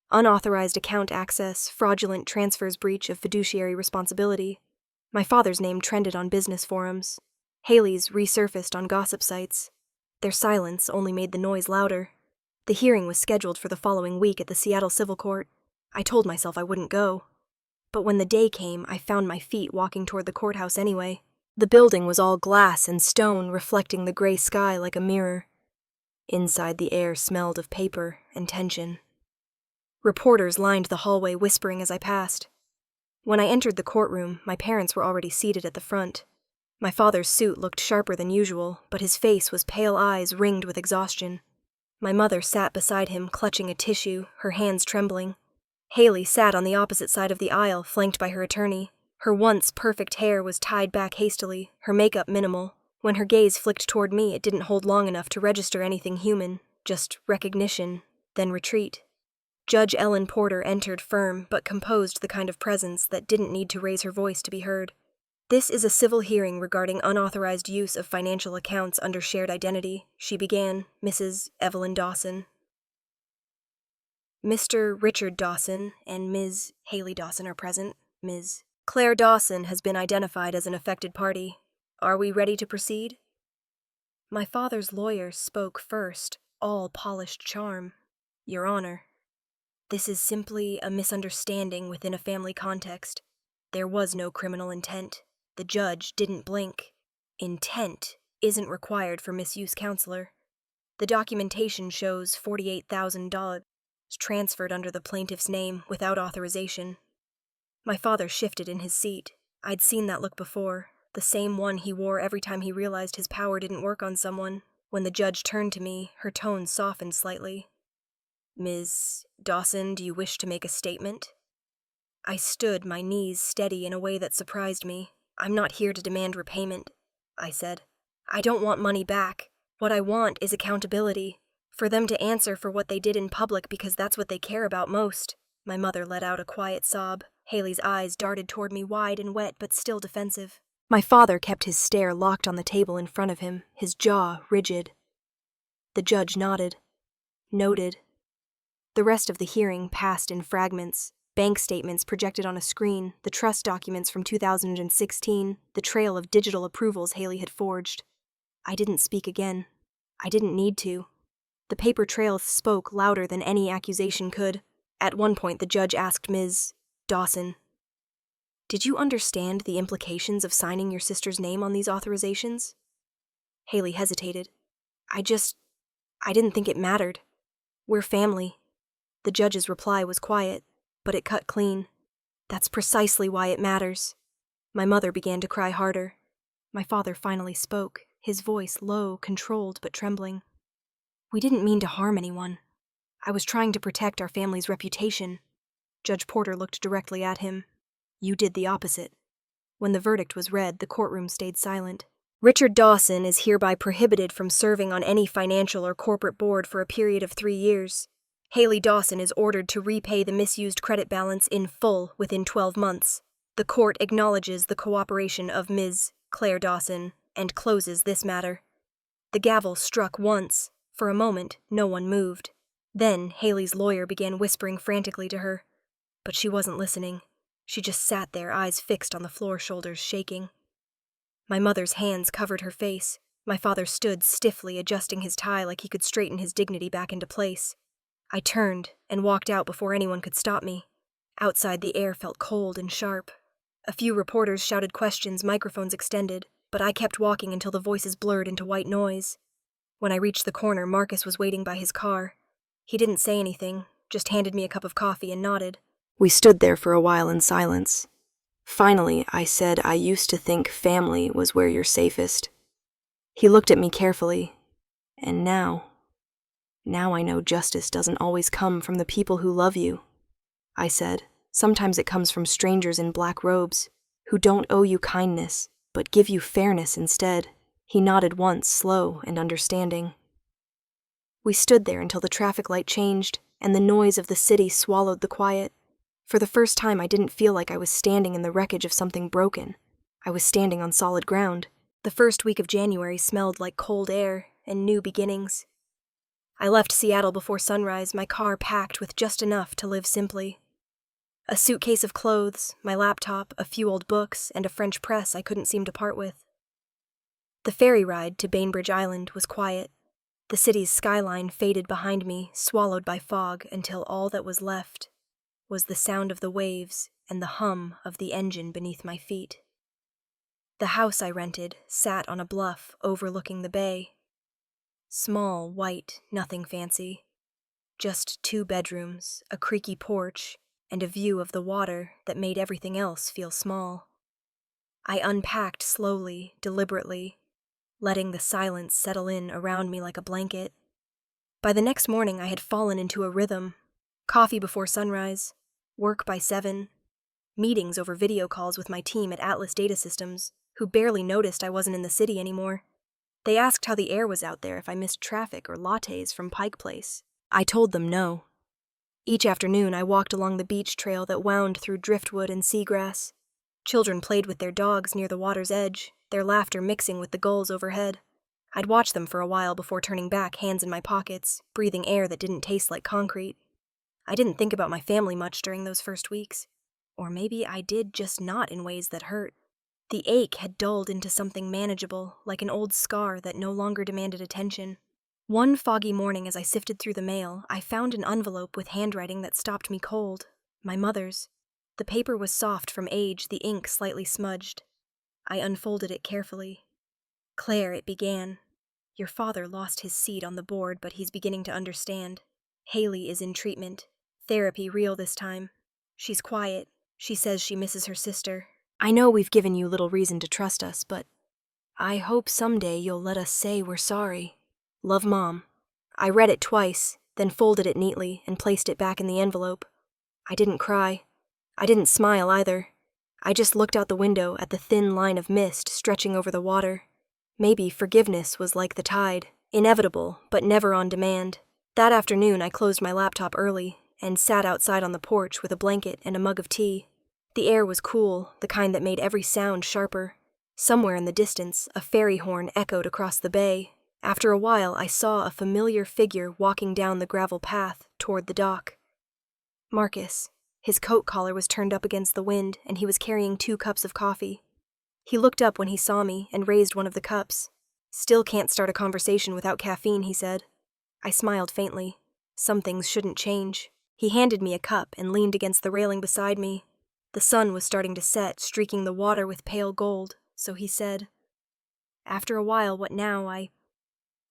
Unauthorized account access, fraudulent transfers, breach of fiduciary responsibility. My father's name trended on business forums. Haley's resurfaced on gossip sites. Their silence only made the noise louder. The hearing was scheduled for the following week at the Seattle Civil Court. I told myself I wouldn't go. But when the day came, I found my feet walking toward the courthouse anyway. The building was all glass and stone, reflecting the gray sky like a mirror. Inside, the air smelled of paper and tension. Reporters lined the hallway, whispering as I passed. When I entered the courtroom, my parents were already seated at the front. My father's suit looked sharper than usual, but his face was pale eyes ringed with exhaustion. My mother sat beside him, clutching a tissue, her hands trembling. Haley sat on the opposite side of the aisle, flanked by her attorney. Her once perfect hair was tied back hastily, her makeup minimal. When her gaze flicked toward me, it didn't hold long enough to register anything human, just recognition, then retreat. Judge Ellen Porter entered firm but composed, the kind of presence that didn't need to raise her voice to be heard. "This is a civil hearing regarding unauthorized use of financial accounts under shared identity," she began, Mrs. Evelyn Dawson. "Mr. Richard Dawson and Ms. Haley Dawson are present. Ms. Claire Dawson has been identified as an affected party. Are we ready to proceed?" My father's lawyer spoke first, all polished charm. "Your Honor, this is simply a misunderstanding within a family context. There was no criminal intent. The judge didn't blink. Intent isn't required for misuse counselor. The documentation shows $48,000 transferred under the plaintiff's name without authorization." My father shifted in his seat. I'd seen that look before, the same one he wore every time he realized his power didn't work on someone. When the judge turned to me, her tone softened slightly. "Ms. Dawson, do you wish to make a statement?" I stood, my knees steady in a way that surprised me. "I'm not here to demand repayment," I said. "I don't want money back. What I want is accountability. For them to answer for what they did in public, because that's what they care about most." My mother let out a quiet sob. Haley's eyes darted toward me, wide and wet but still defensive. My father kept his stare locked on the table in front of him, his jaw rigid. The judge nodded. Noted. The rest of the hearing passed in fragments. Bank statements projected on a screen, the trust documents from 2016, the trail of digital approvals Haley had forged. I didn't speak again. I didn't need to. The paper trail spoke louder than any accusation could. At one point, the judge asked Ms. Dawson, "Did you understand the implications of signing your sister's name on these authorizations?" Haley hesitated. I didn't think it mattered. We're family." The judge's reply was quiet, but it cut clean. "That's precisely why it matters." My mother began to cry harder. My father finally spoke, his voice low, controlled but trembling. "We didn't mean to harm anyone. I was trying to protect our family's reputation." Judge Porter looked directly at him. "You did the opposite." When the verdict was read, the courtroom stayed silent. "Richard Dawson is hereby prohibited from serving on any financial or corporate board for a period of 3 years. Haley Dawson is ordered to repay the misused credit balance in full within 12 months. The court acknowledges the cooperation of Ms. Claire Dawson and closes this matter." The gavel struck once. For a moment, no one moved. Then Haley's lawyer began whispering frantically to her. But she wasn't listening. She just sat there, eyes fixed on the floor, shoulders shaking. My mother's hands covered her face. My father stood stiffly, adjusting his tie like he could straighten his dignity back into place. I turned and walked out before anyone could stop me. Outside, the air felt cold and sharp. A few reporters shouted questions, microphones extended, but I kept walking until the voices blurred into white noise. When I reached the corner, Marcus was waiting by his car. He didn't say anything, just handed me a cup of coffee and nodded. We stood there for a while in silence. Finally, I said I used to think family was where you're safest. He looked at me carefully, and now I know justice doesn't always come from the people who love you. I said, sometimes it comes from strangers in black robes, who don't owe you kindness, but give you fairness instead. He nodded once, slow and understanding. We stood there until the traffic light changed, and the noise of the city swallowed the quiet. For the first time, I didn't feel like I was standing in the wreckage of something broken. I was standing on solid ground. The first week of January smelled like cold air and new beginnings. I left Seattle before sunrise, my car packed with just enough to live simply. A suitcase of clothes, my laptop, a few old books, and a French press I couldn't seem to part with. The ferry ride to Bainbridge Island was quiet. The city's skyline faded behind me, swallowed by fog, until all that was left was the sound of the waves and the hum of the engine beneath my feet. The house I rented sat on a bluff overlooking the bay. Small, white, nothing fancy. Just 2 bedrooms, a creaky porch, and a view of the water that made everything else feel small. I unpacked slowly, deliberately, letting the silence settle in around me like a blanket. By the next morning, I had fallen into a rhythm. Coffee before sunrise, work by 7, meetings over video calls with my team at Atlas Data Systems, who barely noticed I wasn't in the city anymore. They asked how the air was out there if I missed traffic or lattes from Pike Place. I told them no. Each afternoon, I walked along the beach trail that wound through driftwood and seagrass. Children played with their dogs near the water's edge, their laughter mixing with the gulls overhead. I'd watch them for a while before turning back, hands in my pockets, breathing air that didn't taste like concrete. I didn't think about my family much during those first weeks. Or maybe I did, just not in ways that hurt. The ache had dulled into something manageable, like an old scar that no longer demanded attention. One foggy morning as I sifted through the mail, I found an envelope with handwriting that stopped me cold. My mother's. The paper was soft from age, the ink slightly smudged. I unfolded it carefully. "Claire," it began. "Your father lost his seat on the board, but he's beginning to understand. Haley is in treatment. Therapy real this time. She's quiet. She says she misses her sister. I know we've given you little reason to trust us, but I hope someday you'll let us say we're sorry. Love, Mom." I read it twice, then folded it neatly and placed it back in the envelope. I didn't cry. I didn't smile either. I just looked out the window at the thin line of mist stretching over the water. Maybe forgiveness was like the tide, inevitable, but never on demand. That afternoon, I closed my laptop early and sat outside on the porch with a blanket and a mug of tea. The air was cool, the kind that made every sound sharper. Somewhere in the distance, a ferry horn echoed across the bay. After a while, I saw a familiar figure walking down the gravel path toward the dock. Marcus. His coat collar was turned up against the wind, and he was carrying 2 cups of coffee. He looked up when he saw me and raised one of the cups. "Still can't start a conversation without caffeine," he said. I smiled faintly. Some things shouldn't change. He handed me a cup and leaned against the railing beside me. The sun was starting to set, streaking the water with pale gold, so he said, "After a while, what now?" I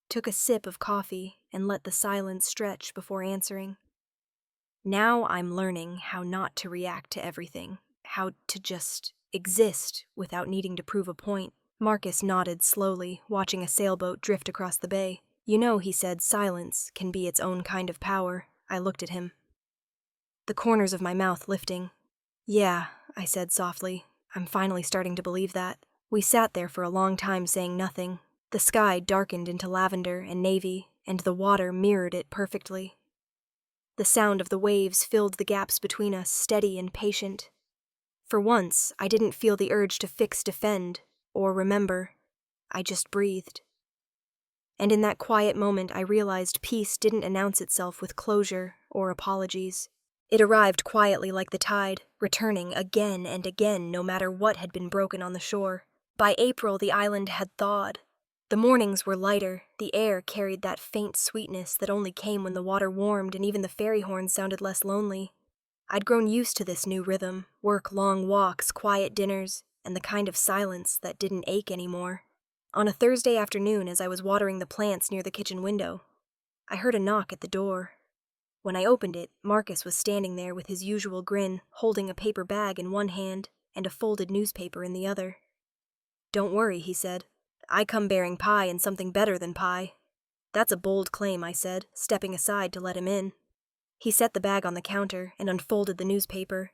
took a sip of coffee and let the silence stretch before answering. "Now I'm learning how not to react to everything, how to just exist without needing to prove a point." Marcus nodded slowly, watching a sailboat drift across the bay. "You know," he said, "silence can be its own kind of power." I looked at him, the corners of my mouth lifting. "Yeah," I said softly. "I'm finally starting to believe that." We sat there for a long time saying nothing. The sky darkened into lavender and navy, and the water mirrored it perfectly. The sound of the waves filled the gaps between us, steady and patient. For once, I didn't feel the urge to fix, defend, or remember. I just breathed. And in that quiet moment, I realized peace didn't announce itself with closure or apologies. It arrived quietly like the tide, returning again and again no matter what had been broken on the shore. By April, the island had thawed. The mornings were lighter, the air carried that faint sweetness that only came when the water warmed, and even the ferry horns sounded less lonely. I'd grown used to this new rhythm, work long walks, quiet dinners, and the kind of silence that didn't ache anymore. On a Thursday afternoon, as I was watering the plants near the kitchen window, I heard a knock at the door. When I opened it, Marcus was standing there with his usual grin, holding a paper bag in one hand and a folded newspaper in the other. "Don't worry," he said. "I come bearing pie and something better than pie." "That's a bold claim," I said, stepping aside to let him in. He set the bag on the counter and unfolded the newspaper.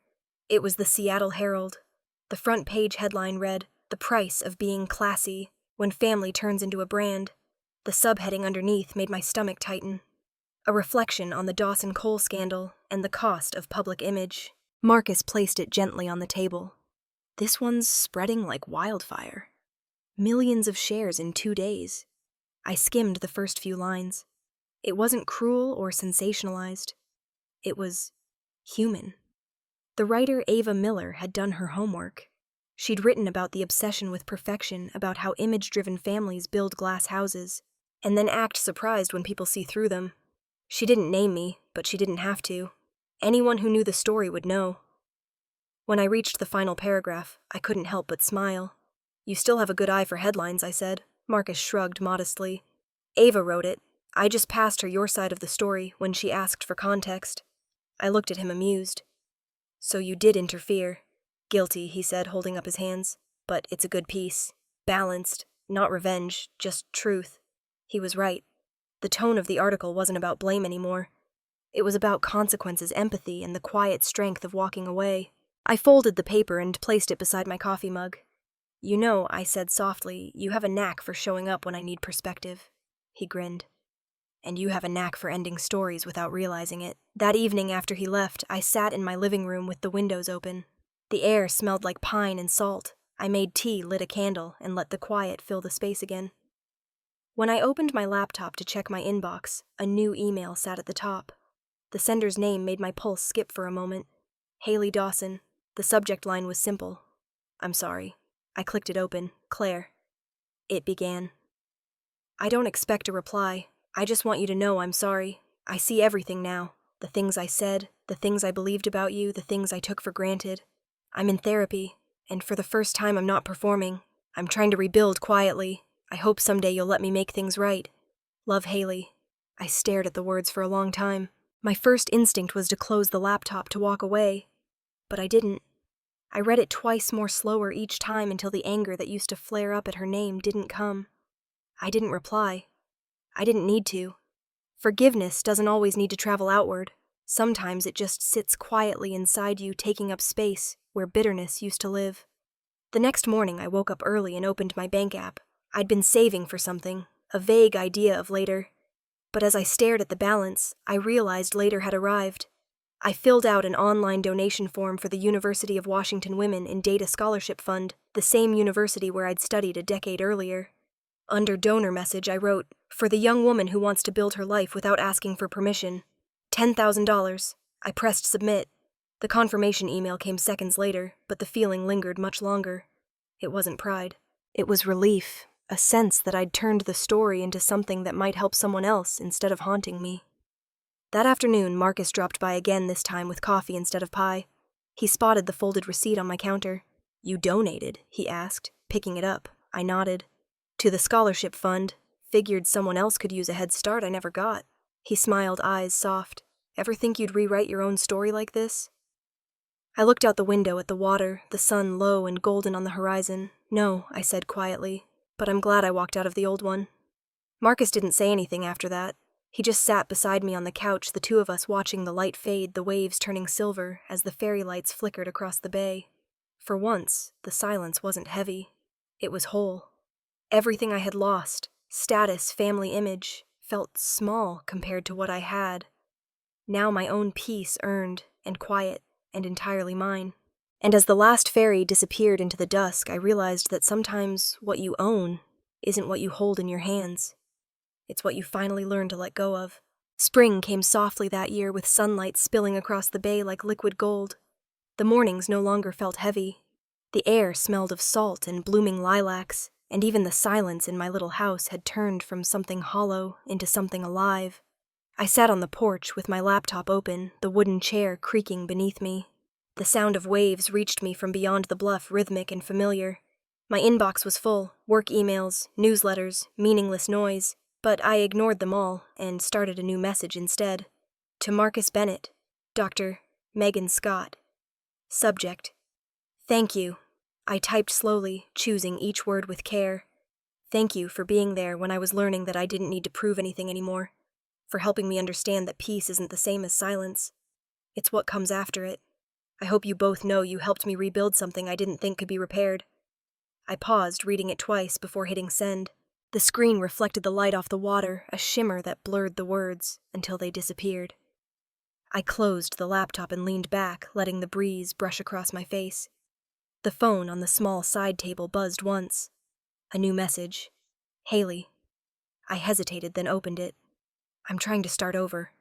It was the Seattle Herald. The front page headline read, "The Price of Being Classy, When Family Turns into a Brand." The subheading underneath made my stomach tighten. A reflection on the Dawson coal scandal and the cost of public image. Marcus placed it gently on the table. "This one's spreading like wildfire. Millions of shares in 2 days." I skimmed the first few lines. It wasn't cruel or sensationalized. It was human. The writer Ava Miller had done her homework. She'd written about the obsession with perfection, about how image-driven families build glass houses, and then act surprised when people see through them. She didn't name me, but she didn't have to. Anyone who knew the story would know. When I reached the final paragraph, I couldn't help but smile. You still have a good eye for headlines, I said. Marcus shrugged modestly. Ava wrote it. I just passed her your side of the story when she asked for context. I looked at him amused. So you did interfere. Guilty, he said, holding up his hands. But it's a good piece. Balanced. Not revenge, just truth. He was right. The tone of the article wasn't about blame anymore. It was about consequences, empathy, and the quiet strength of walking away. I folded the paper and placed it beside my coffee mug. You know, I said softly, you have a knack for showing up when I need perspective. He grinned. And you have a knack for ending stories without realizing it. That evening after he left, I sat in my living room with the windows open. The air smelled like pine and salt. I made tea, lit a candle, and let the quiet fill the space again. When I opened my laptop to check my inbox, a new email sat at the top. The sender's name made my pulse skip for a moment. Haley Dawson. The subject line was simple. I'm sorry. I clicked it open. Claire. It began. I don't expect a reply. I just want you to know I'm sorry. I see everything now. The things I said, the things I believed about you, the things I took for granted. I'm in therapy, and for the first time I'm not performing. I'm trying to rebuild quietly. I hope someday you'll let me make things right. Love, Haley. I stared at the words for a long time. My first instinct was to close the laptop to walk away, but I didn't. I read it twice more slower each time until the anger that used to flare up at her name didn't come. I didn't reply. I didn't need to. Forgiveness doesn't always need to travel outward. Sometimes it just sits quietly inside you, taking up space where bitterness used to live. The next morning, I woke up early and opened my bank app. I'd been saving for something, a vague idea of later. But as I stared at the balance, I realized later had arrived. I filled out an online donation form for the University of Washington Women in Data Scholarship Fund, the same university where I'd studied a decade earlier. Under donor message, I wrote, for the young woman who wants to build her life without asking for permission. $10,000. I pressed submit. The confirmation email came seconds later, but the feeling lingered much longer. It wasn't pride. It was relief, a sense that I'd turned the story into something that might help someone else instead of haunting me. That afternoon, Marcus dropped by again, this time with coffee instead of pie. He spotted the folded receipt on my counter. You donated? He asked, picking it up. I nodded. To the scholarship fund. Figured someone else could use a head start I never got. He smiled, eyes soft. Ever think you'd rewrite your own story like this? I looked out the window at the water, the sun low and golden on the horizon. No, I said quietly, but I'm glad I walked out of the old one. Marcus didn't say anything after that. He just sat beside me on the couch, the two of us watching the light fade, the waves turning silver as the fairy lights flickered across the bay. For once, the silence wasn't heavy. It was whole. Everything I had lost, status, family image, felt small compared to what I had. Now my own peace earned and quiet and entirely mine. And as the last fairy disappeared into the dusk, I realized that sometimes what you own isn't what you hold in your hands. It's what you finally learn to let go of. Spring came softly that year with sunlight spilling across the bay like liquid gold. The mornings no longer felt heavy. The air smelled of salt and blooming lilacs, and even the silence in my little house had turned from something hollow into something alive. I sat on the porch with my laptop open, the wooden chair creaking beneath me. The sound of waves reached me from beyond the bluff, rhythmic and familiar. My inbox was full, work emails, newsletters, meaningless noise, but I ignored them all and started a new message instead. To Marcus Bennett, Dr. Megan Scott. Subject: Thank you. I typed slowly, choosing each word with care. Thank you for being there when I was learning that I didn't need to prove anything anymore, for helping me understand that peace isn't the same as silence. It's what comes after it. I hope you both know you helped me rebuild something I didn't think could be repaired. I paused, reading it twice before hitting send. The screen reflected the light off the water, a shimmer that blurred the words until they disappeared. I closed the laptop and leaned back, letting the breeze brush across my face. The phone on the small side table buzzed once. A new message. Haley. I hesitated, then opened it. I'm trying to start over.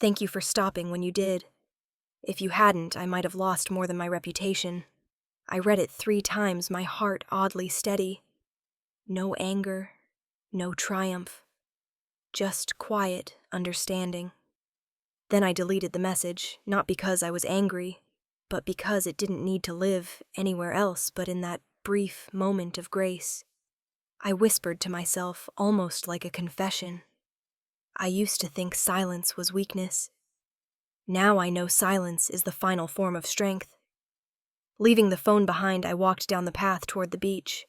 Thank you for stopping when you did. If you hadn't, I might have lost more than my reputation. I read it 3 times, my heart oddly steady. No anger, no triumph. Just quiet understanding. Then I deleted the message, not because I was angry, but because it didn't need to live anywhere else but in that brief moment of grace. I whispered to myself, almost like a confession. I used to think silence was weakness. Now I know silence is the final form of strength. Leaving the phone behind, I walked down the path toward the beach.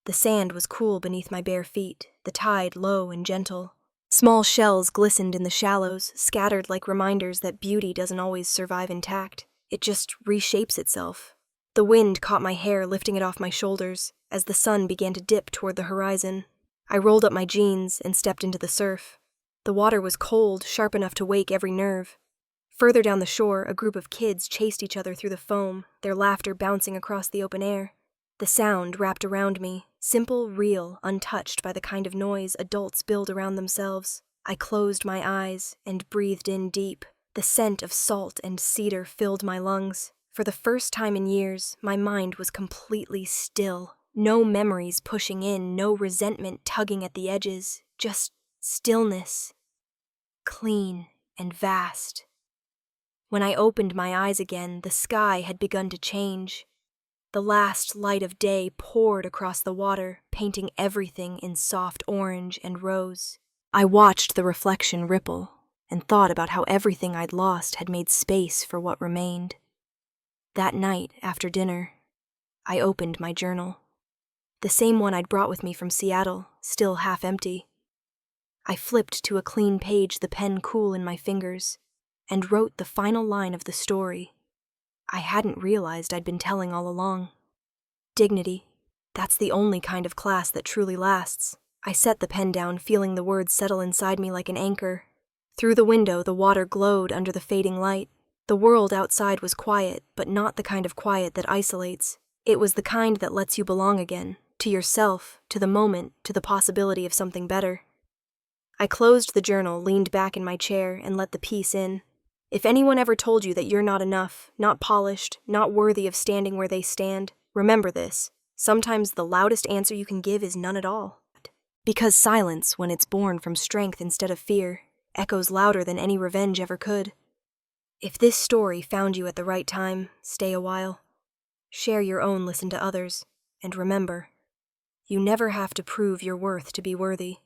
The sand was cool beneath my bare feet, the tide low and gentle. Small shells glistened in the shallows, scattered like reminders that beauty doesn't always survive intact. It just reshapes itself. The wind caught my hair, lifting it off my shoulders, as the sun began to dip toward the horizon. I rolled up my jeans and stepped into the surf. The water was cold, sharp enough to wake every nerve. Further down the shore, a group of kids chased each other through the foam, their laughter bouncing across the open air. The sound wrapped around me, simple, real, untouched by the kind of noise adults build around themselves. I closed my eyes and breathed in deep. The scent of salt and cedar filled my lungs. For the first time in years, my mind was completely still. No memories pushing in, no resentment tugging at the edges, just stillness. Clean and vast. When I opened my eyes again, the sky had begun to change. The last light of day poured across the water, painting everything in soft orange and rose. I watched the reflection ripple and thought about how everything I'd lost had made space for what remained. That night, after dinner, I opened my journal. The same one I'd brought with me from Seattle, still half empty. I flipped to a clean page, the pen cool in my fingers, and wrote the final line of the story I hadn't realized I'd been telling all along. Dignity. That's the only kind of class that truly lasts. I set the pen down, feeling the words settle inside me like an anchor. Through the window, the water glowed under the fading light. The world outside was quiet, but not the kind of quiet that isolates. It was the kind that lets you belong again, to yourself, to the moment, to the possibility of something better. I closed the journal, leaned back in my chair, and let the peace in. If anyone ever told you that you're not enough, not polished, not worthy of standing where they stand, remember this. Sometimes the loudest answer you can give is none at all. Because silence, when it's born from strength instead of fear, echoes louder than any revenge ever could. If this story found you at the right time, stay a while. Share your own, listen to others, and remember, you never have to prove your worth to be worthy.